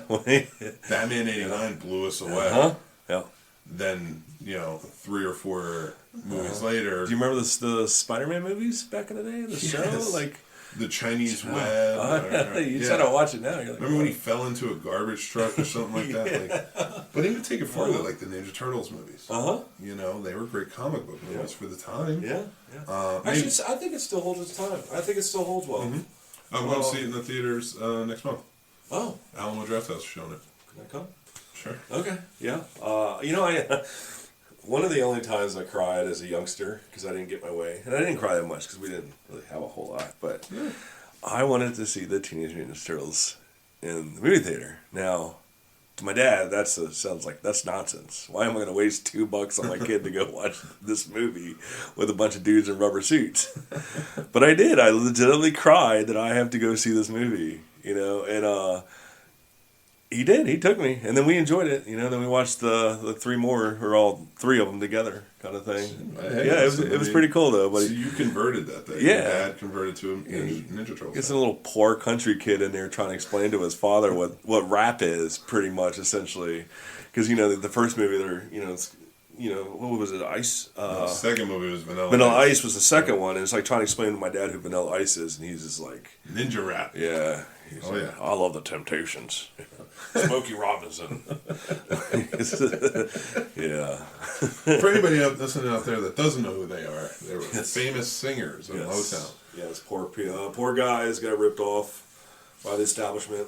Batman '89 blew us away. Yeah. Then 3 or 4 movies later. Do you remember the Spider-Man movies back in the day? The show, like. The Chinese Web. You just gotta watch it now. You're like, remember when he fell into a garbage truck or something like that? Like, but even take it further, like the Ninja Turtles movies. They were great comic book movies for the time. Yeah. Actually, I think it still holds its time. I think it still holds well. I'm going to see it in the theaters next month. Oh. Alamo Drafthouse is showing it. Can I come? Sure. Okay. Yeah. One of the only times I cried as a youngster, because I didn't get my way, and I didn't cry that much because we didn't really have a whole lot, but I wanted to see the Teenage Mutant Ninja Turtles in the movie theater. Now, to my dad, sounds like that's nonsense. Why am I going to waste $2 on my kid to go watch this movie with a bunch of dudes in rubber suits? But I did. I legitimately cried that I have to go see this movie, and he did. He took me, and then we enjoyed it. Then we watched the 3 more, or all 3 of them together, kind of thing. Hey, it was pretty cool though. But so you converted that thing. Yeah, your dad converted to a Ninja Turtle. It's a little poor country kid in there trying to explain to his father what rap is, pretty much, essentially, because the first movie what was it? Ice. The second movie was Vanilla. Vanilla Ice was the second one, and it's like trying to explain to my dad who Vanilla Ice is, and he's just like ninja rap. Yeah. I love the Temptations. Smokey Robinson. Yeah. For anybody listening out there that doesn't know who they are, they were famous singers of Motown. Yes, poor guys got ripped off by the establishment.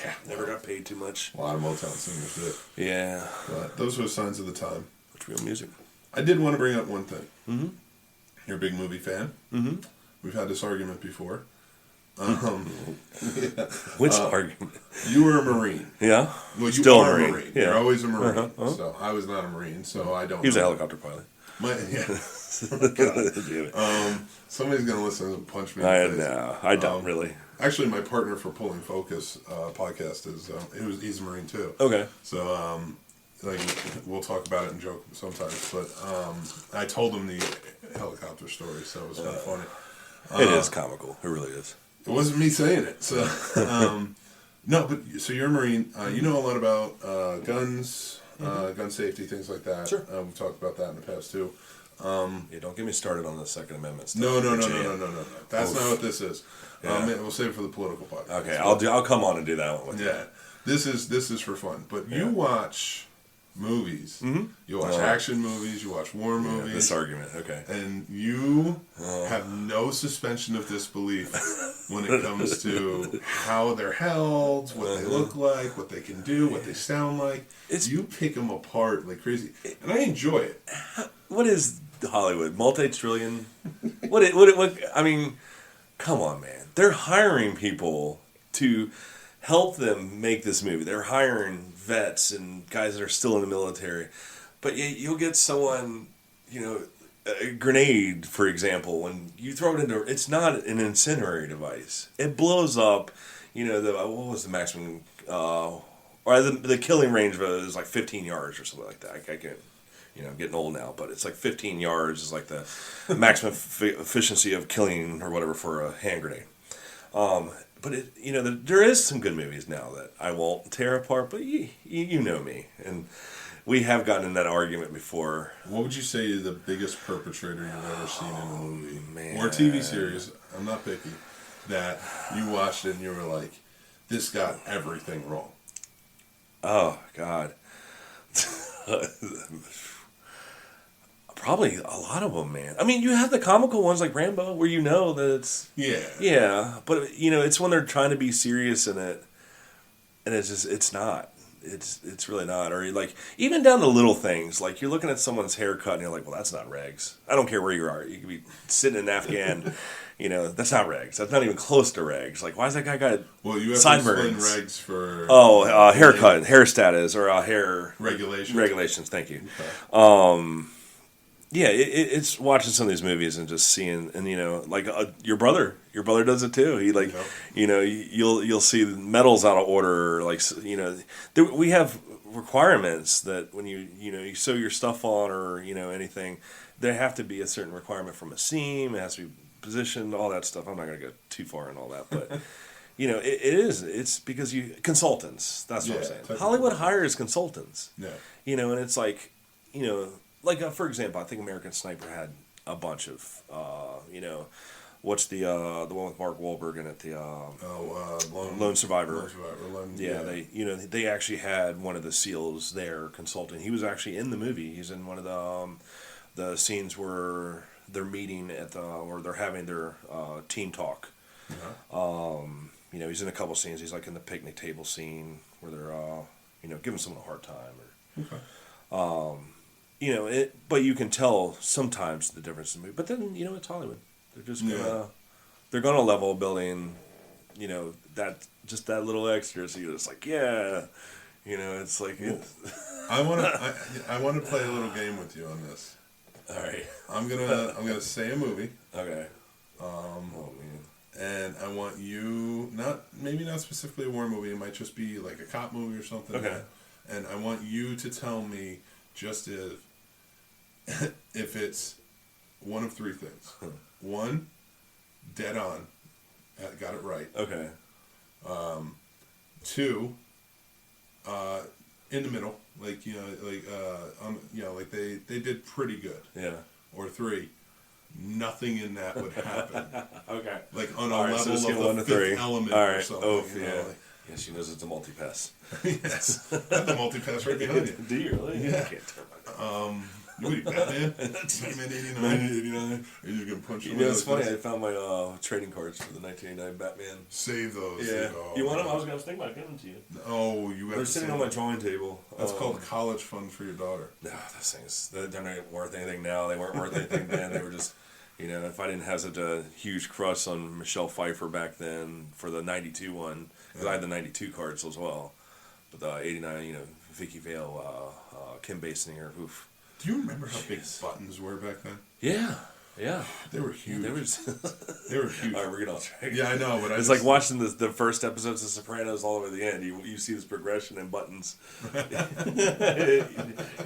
Yeah, never got paid too much. A lot of Motown singers did. Yeah. But those were signs of the time. It's real music. I did want to bring up one thing. Mm-hmm. You're a big movie fan. Mm-hmm. We've had this argument before. Yeah. Which argument? You were a Marine. Yeah. Well, you Still are a Marine. Yeah. You're always a Marine. Uh-huh. So I was not a Marine, so I don't. He was a know. helicopter pilot. Somebody's gonna listen and punch me. I don't really. Actually, my partner for Pulling Focus podcast is he's a Marine too. Okay. So like we'll talk about it and joke sometimes, but I told him the helicopter story, so it was kind of funny. It is comical. It really is. It wasn't me saying it. So no, but so you're a Marine. You know a lot about guns, gun safety, things like that. Sure. We've talked about that in the past too. Yeah, don't get me started on the Second Amendment stuff. No. That's not what this is. Yeah. We'll save it for the political part. Okay, I'll come on and do that one with you. Yeah, this is for fun. But you watch movies. Mm-hmm. You watch action movies. You watch war movies. This argument, okay. And you have no suspension of disbelief when it comes to how they're held, what they look like, what they can do, what they sound like. You pick them apart like crazy, and I enjoy it. What is Hollywood? Multi-trillion? What? I mean, come on, man. They're hiring people to help them make this movie. They're hiring vets and guys that are still in the military. But you'll get someone, a grenade, for example, when you throw it into, it's not an incendiary device. It blows up, what was the maximum, or the killing range of it is like 15 yards or something like that. I can't, I'm getting old now, but it's like 15 yards is like the maximum efficiency of killing or whatever for a hand grenade. But there is some good movies now that I won't tear apart, but you know me, and we have gotten in that argument before. What would you say is the biggest perpetrator you've ever seen in a movie man. or TV series? I'm not picky. That you watched it and you were like, "This got everything wrong." Oh God. Probably a lot of them, man. I mean, you have the comical ones like Rambo, where that it's yeah, but it's when they're trying to be serious in it, and it's not. It's really not. Or like even down to little things, like you're looking at someone's haircut and you're like, well, that's not regs. I don't care where you are. You could be sitting in Afghan, that's not regs. That's not even close to regs. Like, why is that guy got you have sideburns? To regs for haircut, hair status, or hair regulations. Thank you. Okay. Yeah, it's watching some of these movies and just seeing, and like your brother does it too. He like, you'll see medals out of order. Like, we have requirements that when you sew your stuff on or anything, there have to be a certain requirement from a seam. It has to be positioned, all that stuff. I'm not going to go too far in all that, but it's because consultants. That's what I'm saying. Hollywood hires consultants. Yeah, and it's like Like, for example, I think American Sniper had a bunch of, what's the one with Mark Wahlberg in it? Lone Survivor. They actually had one of the SEALs there consulting. He was actually in the movie. He's in one of the scenes where they're meeting or they're having their team talk. He's in a couple scenes. He's like in the picnic table scene where they're, giving someone a hard time. But you can tell sometimes the difference in the movie. But then, it's Hollywood. They're just gonna level building, that little extra. So you're just like, it's like. I want to play a little game with you on this. All right. I'm gonna say a movie. Okay. And I want you maybe not specifically a war movie. It might just be like a cop movie or something. Okay. And I want you to tell me just if it's one of three things. One, dead on, got it right. Okay. Two, in the middle, like like they did pretty good. Yeah. Or three, nothing in that would happen. Okay. Like on a level of the Fifth Element or something. Oh, yeah. Yeah, she knows it's a multi-pass. Yes. I have the multi-pass right behind you. Do you really? Yeah. I can't turn You would be Batman? Batman 89? 1989. Are you going to punch him? It's funny. I found my trading cards for the 1989 Batman. Save those. Yeah. You want them? I was thinking about giving them to you. Oh, you have They're sitting on my drawing table. That's called a college fund for your daughter. No, those things, they're not worth anything now. They weren't worth anything then. They were just, You know, if I didn't have such a huge crush on Michelle Pfeiffer back then for the 92 one, because I had the 92 cards as well. But the 89, you know, Vicky Vale, Kim Basinger, oof. Do you remember how big buttons were back then? Yeah. Yeah. They were huge. Yeah, they were huge. All right, we're getting off track. Yeah, I know, but it's like watching the first episodes of Sopranos all over the end. You see this progression in buttons. You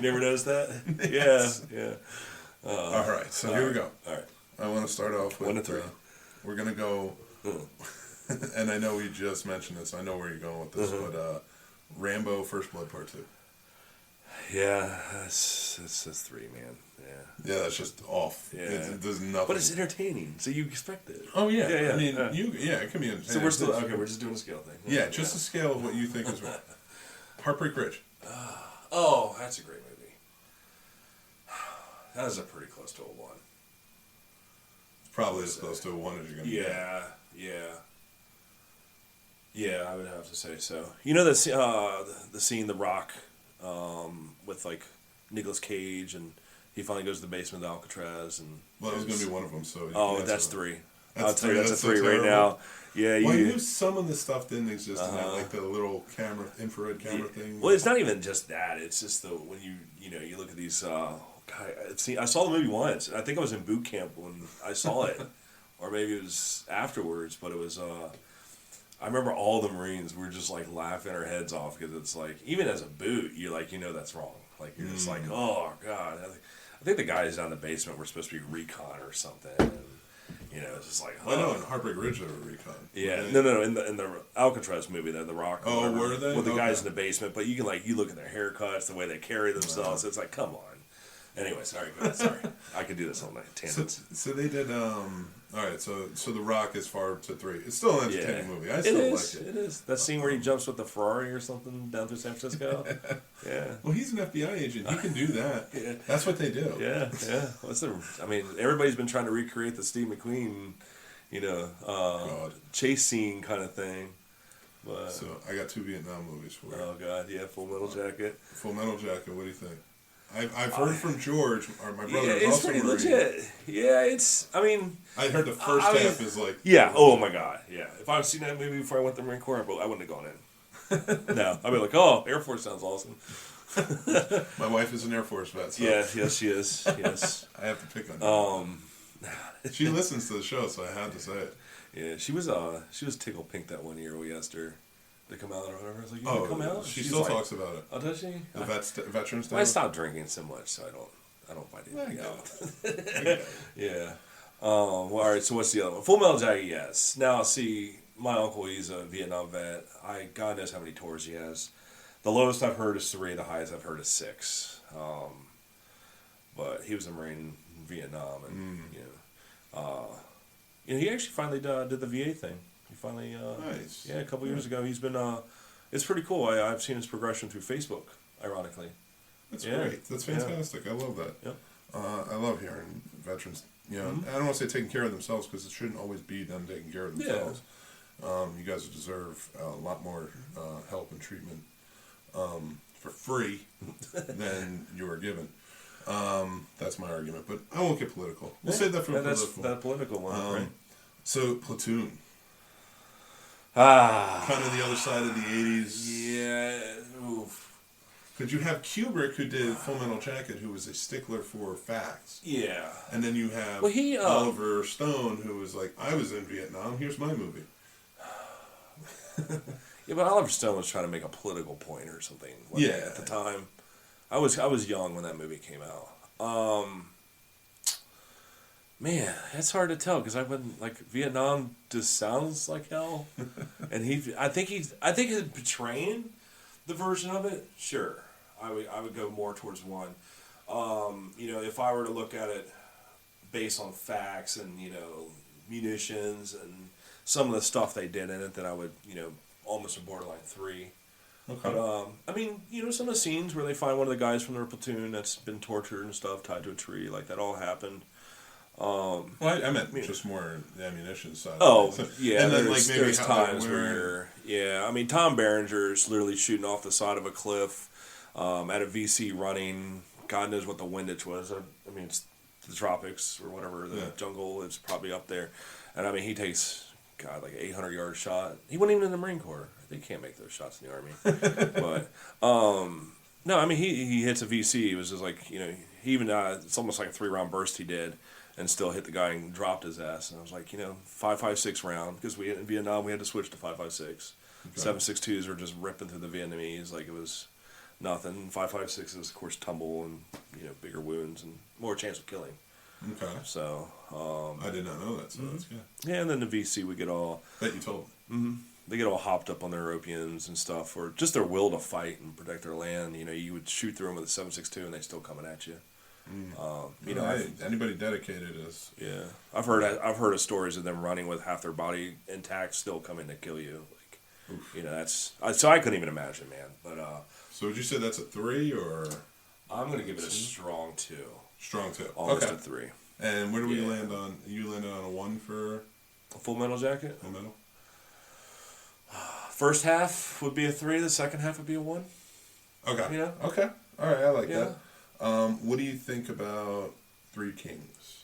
never noticed that? Yes. Yeah. All right, so here we go. All right. I want to start off with 1 to 3. We're gonna go, and I know we just mentioned this. I know where you're going with this, but Rambo: First Blood Part 2. Yeah, that's 3, man. Yeah. Yeah, that's just off. Yeah. It does nothing. But it's entertaining, so you expect it. Oh yeah. Yeah. I mean, it can be entertaining. So we're still okay. We're just doing a scale thing. Yeah, just a scale of what you think is right. Heartbreak Ridge. Oh, that's a great movie. That is a pretty close to a 1. Probably as close to a 1 as you're gonna get. Yeah, I would have to say so. You know the scene, The Rock, with like Nicolas Cage, and he finally goes to the basement of Alcatraz, and Well, that was gonna be one of them. So that's 3. I'll That's tell you, that's a 3 so right now. Yeah, Well, I knew some of the stuff didn't exist in that, like the little infrared camera thing. Well, it's not even just that. It's just when you look at these. I saw the movie once, and I think I was in boot camp when I saw it, or maybe it was afterwards. But it was. I remember all the Marines were just like laughing our heads off because it's like even as a boot, you're like that's wrong. Like you're just like, oh god. I think the guys down in the basement were supposed to be recon or something. And, it's just like. I know in Heartbreak Ridge they were recon. Yeah, no. In the Alcatraz movie, the Rock. Oh, were they? With the guys in the basement, but you can you look at their haircuts, the way they carry themselves. It's like, come on. Anyway, sorry, go ahead. Sorry, I could do this all night. Tangents. So they did. All right, so The Rock is far to 3. It's still an entertaining movie. I still like it. It is. That scene where he jumps with the Ferrari or something down through San Francisco. Yeah. Well, he's an FBI agent. He can do that. Yeah. That's what they do. Yeah. Everybody's been trying to recreate the Steve McQueen, chase scene kind of thing. But, so I got 2 Vietnam movies for you. Oh God, yeah, Full Metal Jacket. Full Metal Jacket. What do you think? I've heard from George, or my brother. It's also pretty legit. Yeah, it's. I mean, I heard the first half is like. Yeah. Oh my God. Yeah. If I'd seen that movie before I went to the Marine Corps, I wouldn't have gone in. No, I'd be like, oh, Air Force sounds awesome. My wife is an Air Force vet. So yes, she is. Yes. I have to pick on her. She listens to the show, so I had to say it. Yeah, she was tickle pink that one year we asked her to come out or whatever. I was like, you come out? She still talks about it. Oh, does she? The Veterans Day? I stopped drinking so much, so I don't find anything out. Yeah. Well, all right, so what's the other one? Full Metal Jacket, yes. Now, see, my uncle, he's a Vietnam vet. God knows how many tours he has. The lowest I've heard is 3. The highest I've heard is 6. But he was a Marine in Vietnam, and, he actually finally did the VA thing. He finally, nice. Yeah, a couple years ago. He's been, it's pretty cool. I've seen his progression through Facebook, ironically. That's great. That's fantastic. I love that. Yep. I love hearing veterans, I don't want to say taking care of themselves because it shouldn't always be them taking care of themselves. Yeah. You guys deserve a lot more help and treatment for free than you are given. That's my argument, but I won't get political. We'll save that for that political one, right? So, Platoon. Kind of the other side of the 80s. Yeah. Oof. Because you have Kubrick, who did Full Metal Jacket, who was a stickler for facts. Yeah. And then you have Oliver Stone, who was like, I was in Vietnam, here's my movie. Yeah, but Oliver Stone was trying to make a political point or something. At the time. I was young when that movie came out. Man, that's hard to tell because I wouldn't Vietnam just sounds like hell, and I think he's portraying the version of it. Sure, I would go more towards 1. If I were to look at it based on facts and munitions and some of the stuff they did in it, then I would almost a borderline 3. Okay. But, some of the scenes where they find one of the guys from their platoon that's been tortured and stuff tied to a tree, that all happened. I meant just more the ammunition side. Oh, yeah. And then, there's times where Tom Berenger's literally shooting off the side of a cliff at a VC running. God knows what the windage was. It's the tropics or whatever, the jungle is probably up there. And I mean, he takes, God, like 800-yard shot. He wasn't even in the Marine Corps. They can't make those shots in the Army. But, no, I mean, he hits a VC. It was just like, he even, it's almost like a 3-round burst he did and still hit the guy and dropped his ass. And I was like, 5.56 round, because in Vietnam we had to switch to 5.56. Okay. 7.62s were just ripping through the Vietnamese like it was nothing. 5.56 is, of course, tumble and, bigger wounds and more chance of killing. Okay. So, I did not know that, so that's good. Yeah, and then the VC would get all... That you told me. Mm-hmm. They get all hopped up on their opiums and stuff, or just their will to fight and protect their land. You would shoot through them with a 7.62 and they still coming at you. Anybody dedicated is... Yeah. I've heard of stories of them running with half their body intact still coming to kill you. That's... So I couldn't even imagine, man. But so would you say that's a 3, or... I'm going to give it a strong 2. Strong 2. Almost a 3. And where do we land on... You landed on a 1 for... A Full Metal Jacket? Full Metal? First half would be a 3. The second half would be a 1. Okay. Okay. All right. I like that. What do you think about Three Kings?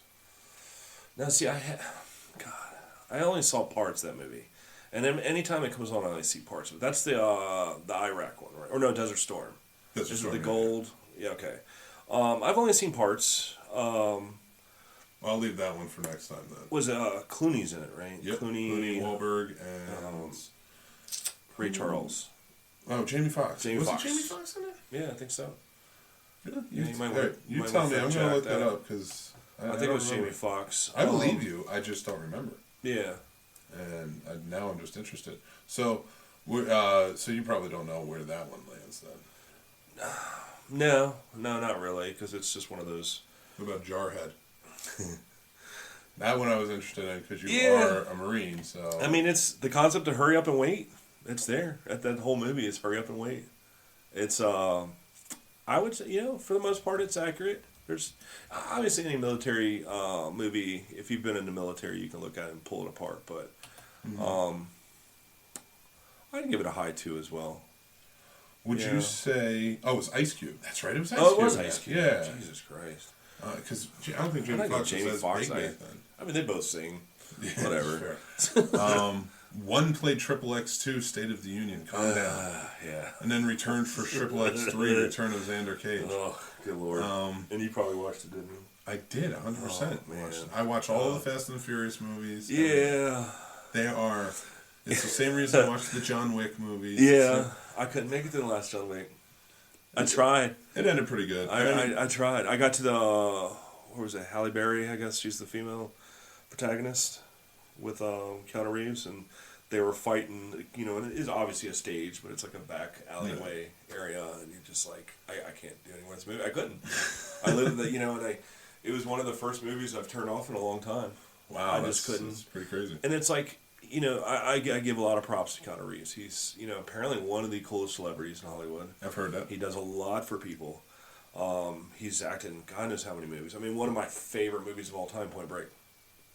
Now, see, I only saw parts of that movie, and then anytime it comes on, I only see parts of it. That's the Iraq one, right? Or no, Desert Storm. Desert Storm. The gold. Yeah. Okay. I've only seen parts. I'll leave that one for next time then. Was Clooney's in it, right? Yep. Clooney, Wahlberg, and Ray Charles. Oh, Jamie Foxx. Was Foxx. it Jamie Foxx in it? Yeah, I think so. Yeah, you might tell me. I'm going to look that up because I think it was Jamie Foxx. I believe you. I just don't remember. Yeah. And now I'm just interested. So, so you probably don't know where that one lands then. No, not really, because it's just one of those. What about Jarhead? That one I was interested in because you are a Marine. So I mean, it's the concept of hurry up and wait. It's there. That whole movie is hurry up and wait. It's I would say, for the most part, it's accurate. There's obviously any military movie. If you've been in the military, you can look at it and pull it apart. But I'd give it a high 2 as well. Would you say? Oh, it was Ice Cube. That's right. It was Ice Cube. Oh, it was Ice Cube. Yeah. Jesus Christ. Because I don't think Jamie Foxx was as big back then. I mean, they both sing. Yeah, whatever. Sure. One played XXX2, State of the Union. Calm down. Yeah. And then returned for XXX3, Return of Xander Cage. Oh, good lord. And you probably watched it, didn't you? I did, 100%. Oh, man. I watch all the Fast and the Furious movies. Yeah. They are... It's the same reason I watched the John Wick movies. Yeah. I couldn't make it to the last John Wick. I tried. It ended pretty good. I tried. I got to the... What was it? Halle Berry, I guess. She's the female protagonist with Keanu Reeves, and they were fighting, and it is obviously a stage, but it's like a back alleyway area, and you're just like, I can't do any more of this movie. I couldn't. I lived that, and it was one of the first movies I've turned off in a long time. Wow, I just couldn't. That's pretty crazy. And it's like, I give a lot of props to Keanu Reeves. He's, apparently one of the coolest celebrities in Hollywood. I've heard that. He does a lot for people. He's acted in God knows how many movies. I mean, one of my favorite movies of all time, Point Break.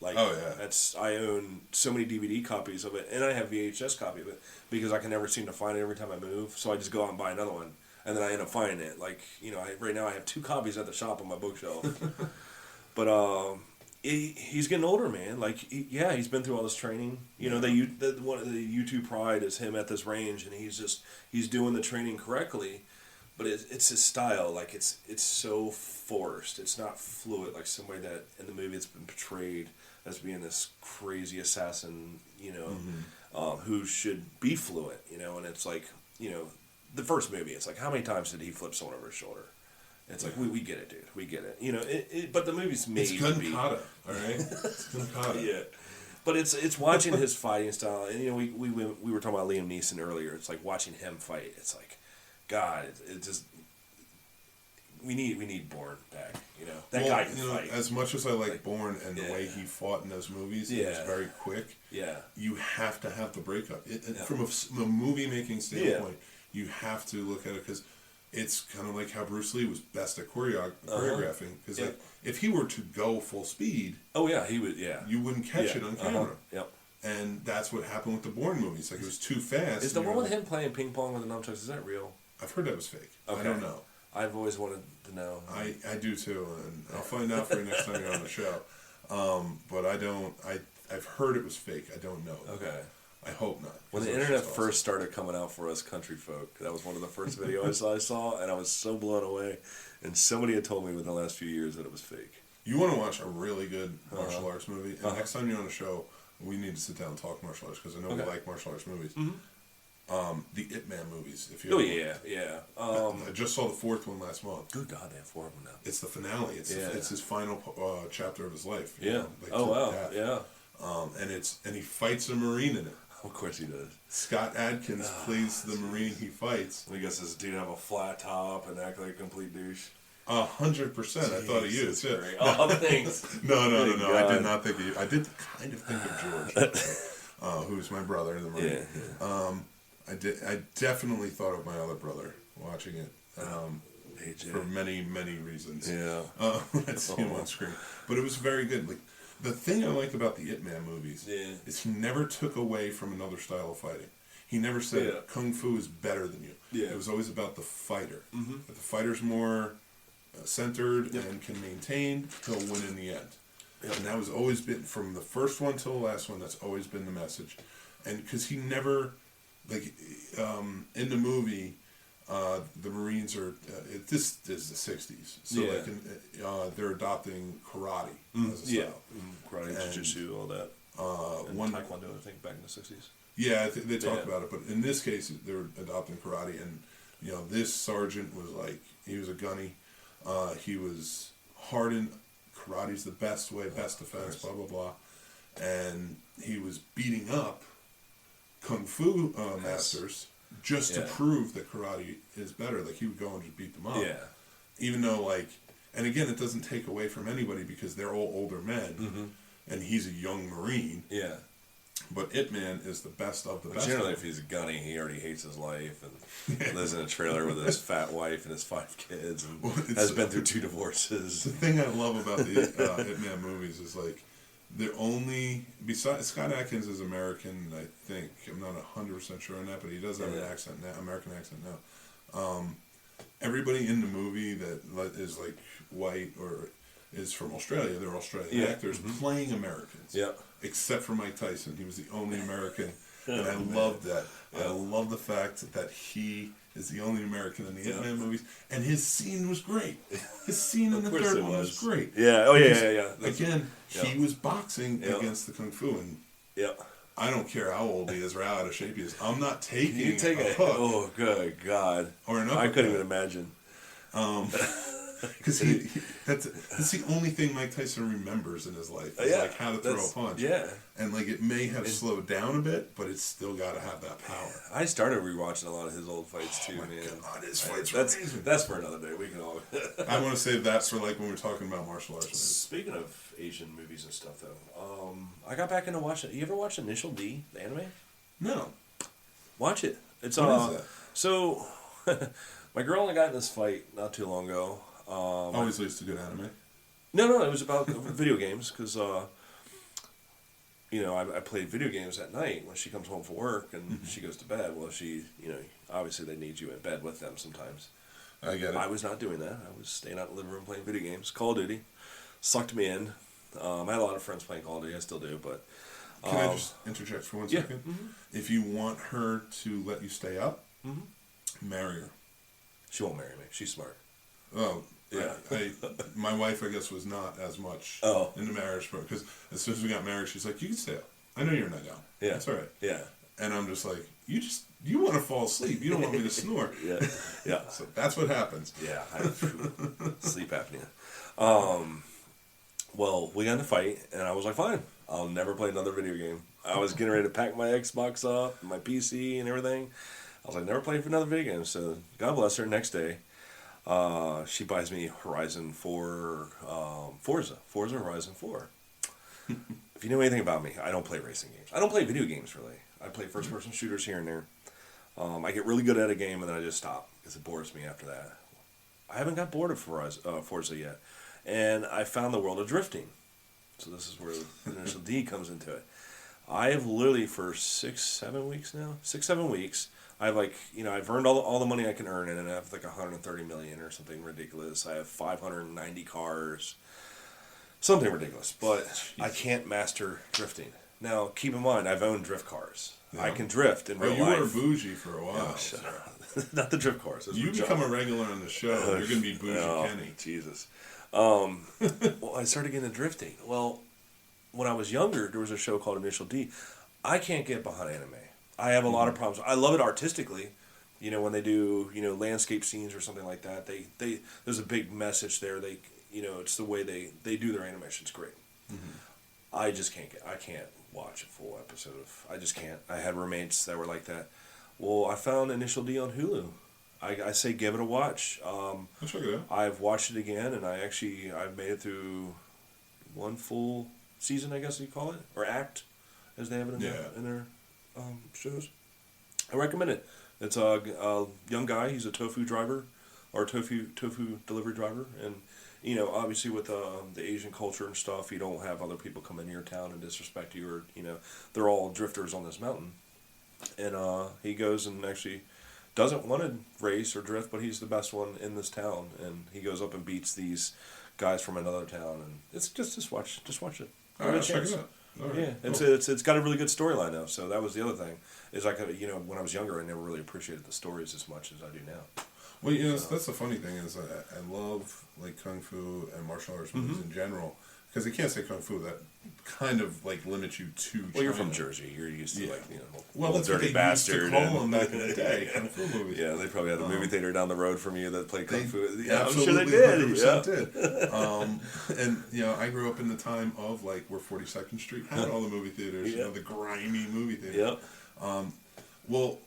Like, oh yeah, I own so many DVD copies of it, and I have VHS copy of it because I can never seem to find it every time I move. So I just go out and buy another one, and then I end up finding it. Like, right now I have 2 copies at the shop on my bookshelf. But he's getting older, man. Like, he's been through all this training. One of the YouTube pride is him at this range, and he's doing the training correctly. But it's his style. Like, it's so forced. It's not fluid. Like somebody that in the movie it's been portrayed as being this crazy assassin, who should be fluent, and it's like, the first movie, it's like, how many times did he flip someone over his shoulder? It's like, we get it, dude. We get it. But the movie's made to be. It's Gun all right? It's Gun Yeah. But it's watching his fighting style. And, we were talking about Liam Neeson earlier. It's like watching him fight. It's like, God, it just... We need Bourne back, That guy can fight. As much as I like Bourne and the way he fought in those movies, it was very quick. Yeah. You have to have the breakup. From a movie-making standpoint, you have to look at it because it's kind of like how Bruce Lee was best at choreographing. Because if he were to go full speed... Oh, yeah, he would, yeah. You wouldn't catch it on camera. Yep. And that's what happened with the Bourne movies. Like, it was too fast. Is the one with him playing ping pong with the nunchucks, is that real? I've heard that was fake. Okay. I don't know. I've always wanted to know. I do too, and I'll find out for you next time you're on the show. But I don't. I've heard it was fake. I don't know. Okay. I hope not. When the internet first started coming out for us country folk, that was one of the first videos I saw, and I was so blown away. And somebody had told me within the last few years that it was fake. You want to watch a really good martial arts movie, and next time you're on the show, we need to sit down and talk martial arts, because I know we like martial arts movies. Mm-hmm. The Ip Man movies. If you yeah. I just saw the fourth one last month. Good God, they have 4 of them now. It's the finale. It's his final chapter of his life. Yeah. Yeah. And he fights a Marine in it. Of course he does. Scott Adkins plays the Marine he fights. I guess this dude have a flat top and act like a complete douche. 100%. I thought of you. Too. Oh, thanks. No. I did not think of you. I did kind of think of George, who's my brother in the Marine. Yeah. I definitely thought of my other brother watching it. For many, many reasons. Yeah. I see him on screen. But it was very good. Like, the thing I liked about the Ip Man movies is he never took away from another style of fighting. He never said Kung Fu is better than you. Yeah. It was always about the fighter. Mm-hmm. If the fighter's more centered and can maintain, he'll win in the end. Yep. And that was always been, from the first one till the last one, that's always been the message. And because he never, like, in the movie, the Marines are, this is the 60s. So they're adopting karate as a style. Karate, jiu-jitsu, all that. And Taekwondo, I think, back in the 60s. Yeah, they talked about it. But in this case, they're adopting karate. And, this sergeant was like, he was a gunny. He was hardened. Karate's the best way, best defense, blah, blah, blah. And he was beating up Kung Fu masters just to prove that karate is better. Like, he would go and just beat them up. Yeah. Even though, like, and again, it doesn't take away from anybody because they're all older men, and he's a young Marine. Yeah. But Ip Man is the best of the best. Generally, if he's a gunny, he already hates his life and lives in a trailer with his fat wife and his 5 kids and has been through 2 divorces. The thing I love about the Ip Man movies is, like, they're only, besides Scott Adkins is American, I think. I'm not 100% sure on that, but he does have an accent now, American accent now. Everybody in the movie that is, like, white or is from Australia, they're Australian actors playing Americans. Yeah. Except for Mike Tyson. He was the only American. And I loved that. Yeah. I love the fact that he is the only American in the Ip Man movies. And his scene was great. His scene in the third one was great. Yeah. Oh, yeah. Again, he was boxing against the Kung Fu. And I don't care how old he is or how out of shape he is. I'm not taking a hook. Oh, good God. Or an I couldn't even imagine. Because that's the only thing Mike Tyson remembers in his life is like how to throw a punch. Yeah. And like it may have slowed down a bit, but it's still got to have that power. I started rewatching a lot of his old fights too, man. God, his fights are amazing. That's for another day. We can all. I want to save that for like when we're talking about martial arts movies. Speaking of Asian movies and stuff, though, I got back into watching. You ever watch Initial D, the anime? No. Watch it. It's what is that? So my girl and I got in this fight not too long ago. Always leads to good anime. No, it was about video games because, I played video games at night when she comes home from work and she goes to bed. Well, obviously they need you in bed with them sometimes. I get it. I was not doing that. I was staying out in the living room playing video games. Call of Duty sucked me in. I had a lot of friends playing Call of Duty. I still do, but... Can I just interject for 1 second? Mm-hmm. If you want her to let you stay up, marry her. She won't marry me. She's smart. Oh, yeah. My wife, I guess, was not as much into marriage because as soon as we got married, she's like, "You can stay up. I know you're not down. Yeah, that's all right." Yeah. And I'm just like, you want to fall asleep. You don't want me to snore. Yeah. So that's what happens. Yeah, I have sleep apnea. Well, we got in a fight, and I was like, "Fine, I'll never play another video game." I was getting ready to pack my Xbox up, my PC, and everything. I was like, "Never play for another video game." So God bless her. Next day. She buys me Forza Horizon 4. If you know anything about me, I don't play racing games. I don't play video games, really. I play first-person shooters here and there. I get really good at a game, and then I just stop, because it bores me after that. I haven't got bored of Forza yet. And I found the world of drifting. So this is where the initial D comes into it. I've literally for 6-7 weeks now, 6-7 weeks. I've I've earned all the money I can earn, and I have like 130 million or something ridiculous. I have 590 cars, something ridiculous. But Jeez. I can't master drifting. Now, keep in mind, I've owned drift cars. Yeah. I can drift in real you life. were bougie for a while. Oh, shut up. Not the drift cars. Those You were become junk. a regular on the show. You're going to be bougie Kenny. Jesus. Well, I started getting into drifting. Well, when I was younger, there was a show called Initial D. I can't get behind anime. I have a lot of problems. I love it artistically. When they do, landscape scenes or something like that, they there's a big message there. It's the way they do their animation. It's great. Mm-hmm. I just I can't watch a full episode of. I just can't. I had roommates that were like that. Well, I found Initial D on Hulu. I say give it a watch. I'll check it out. I've watched it again, and I've made it through one full season, I guess you call it, or act, as they have it in their shows. I recommend it. It's a young guy. He's a tofu driver, or tofu delivery driver, and obviously with the Asian culture and stuff, you don't have other people come into your town and disrespect you, or they're all drifters on this mountain, and he goes and actually doesn't want to race or drift, but he's the best one in this town, and he goes up and beats these guys from another town, and it's just watch it. All right, check it out. Right, yeah, cool. it's got a really good storyline though. So that was the other thing. Is when I was younger, I never really appreciated the stories as much as I do now. Well, that's the funny thing is I love like kung fu and martial arts movies in general, because you can't say kung fu, that kind of like limits you to China. Well, you're from Jersey. You're used to well, that's dirty what they bastard. used to call them back in the day, kung fu movies. Yeah, they probably had a movie theater down the road from you that played kung fu. Yeah, I'm sure they did. 100% did. And I grew up in the time of like where 42nd Street had all the movie theaters, the grimy movie theaters. Yep. Well.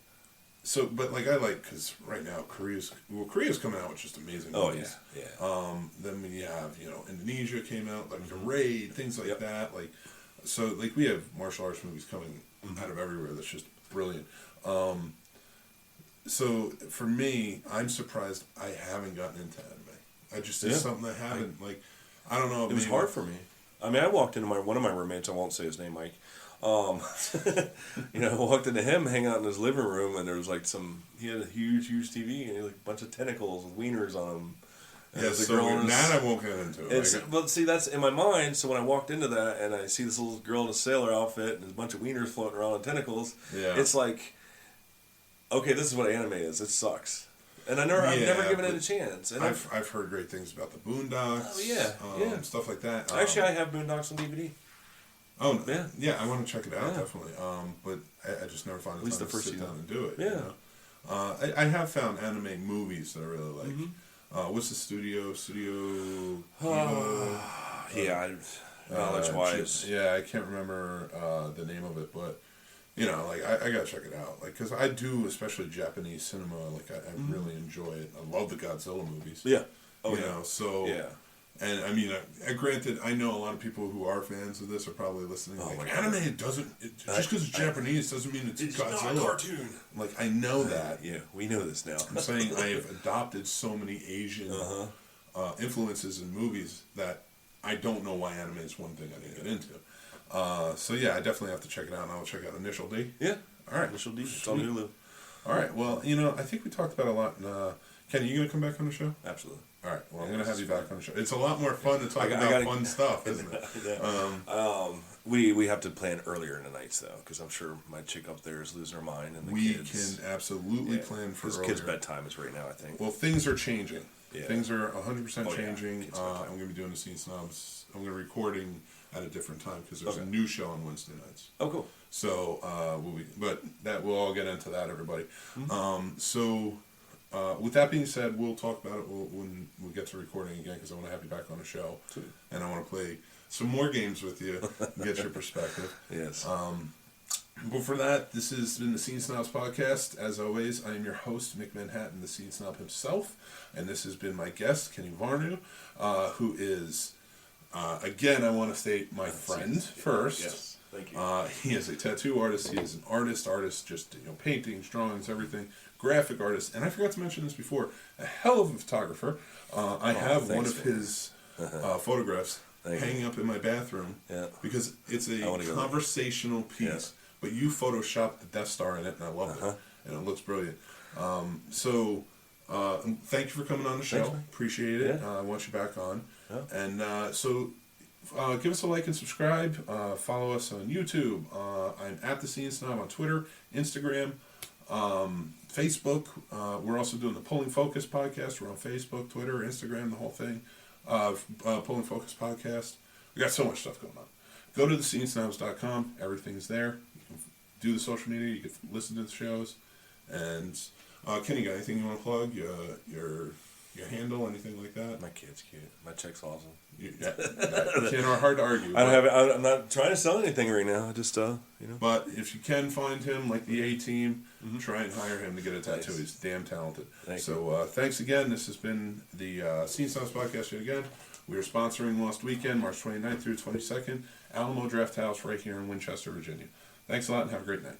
So, but like I like, because right now Korea's coming out with just amazing movies. Oh yeah. Then we have Indonesia came out, like The Raid, things like that. Like, so like we have martial arts movies coming out of everywhere. That's just brilliant. So for me, I'm surprised I haven't gotten into anime. It's something I haven't I don't know. It was hard for me. I mean, I walked into one of my roommates. I won't say his name, Mike. I walked into him, hang out in his living room, and there was he had a huge TV, and he had like a bunch of tentacles with wieners on him. Yeah, so that I won't get into. But see, that's in my mind. So when I walked into that, and I see this little girl in a sailor outfit, and there's a bunch of wieners floating around and tentacles, it's like, okay, this is what anime is. It sucks. And I've never given it a chance. And I've heard great things about the Boondocks. Oh, yeah. Stuff like that. Actually, I have Boondocks on DVD. Oh yeah, I want to check it out definitely. But I just never found the time to sit down and do it. Yeah, I have found anime movies that I really like. Mm-hmm. What's the studio? Knowledge wise. I can't remember the name of it, but I gotta check it out. Because I do, especially Japanese cinema. I really enjoy it. I love the Godzilla movies. Yeah. And I mean, granted, I know a lot of people who are fans of this are probably listening. Anime doesn't just because it's Japanese doesn't mean it's Godzilla. Not a cartoon. I know that. Yeah, we know this now. I'm saying I have adopted so many Asian influences in movies that I don't know why anime is one thing I didn't get into. I definitely have to check it out, and I'll check out Initial D. Yeah. All right. Initial D. It's on Hulu. All right. Well, I think we talked about a lot. Kenny, you gonna come back on the show? Absolutely. All right. Well, I'm gonna have you back on the show. It's a lot more fun to talk about fun stuff, isn't it? We have to plan earlier in the nights though, because I'm sure my chick up there is losing her mind, and the kids. Can absolutely plan for earlier. Kids' bedtime is right now, I think. Well, things are changing. Yeah. Things are 100% changing. Yeah. I'm gonna be doing the Scene Snobs. I'm gonna be recording at a different time because there's a new show on Wednesday nights. Oh, cool. So we'll all get into that, everybody. Mm-hmm. With that being said, we'll talk about it when we get to recording again, because I want to have you back on the show. Sweet. And I want to play some more games with you and get your perspective. Yes. But for that, this has been the Scene Snobs podcast. As always, I am your host, Mick Manhattan, the Scene Snob himself, and this has been my guest, Kenny Varnau, who is, again, I want to state my friend first. Yes. Thank you. He is a tattoo artist. He is an artist, just paintings, drawings, everything. Graphic artist, and I forgot to mention this before. A hell of a photographer. I have one of his photographs hanging up in my bathroom. Yeah. Because it's a I wanna go conversational piece. Yeah. But you photoshopped the Death Star in it, and I love it. And it looks brilliant. Thank you for coming on the show. Thanks, man. Appreciate it. Yeah. I want you back on. Yeah. And give us a like and subscribe. Follow us on YouTube. I'm at the Scene Snob on Twitter, Instagram, Facebook. We're also doing the Pulling Focus podcast. We're on Facebook, Twitter, Instagram, the whole thing. Pulling Focus podcast. We got so much stuff going on. Go to thescenesnobs.com. Everything's there. You can do the social media. You can listen to the shows. And Kenny, got anything you want to plug? Your handle, anything like that? My kid's cute. My chick's awesome. Hard to argue. I'm not trying to sell anything right now. I just But if you can find him, like the A-Team, try and hire him to get a tattoo. Nice. He's damn talented. Thanks again. This has been the Scene Snobs podcast yet again. We are sponsoring Lost Weekend, March 29th through 22nd, Alamo Draft House right here in Winchester, Virginia. Thanks a lot and have a great night.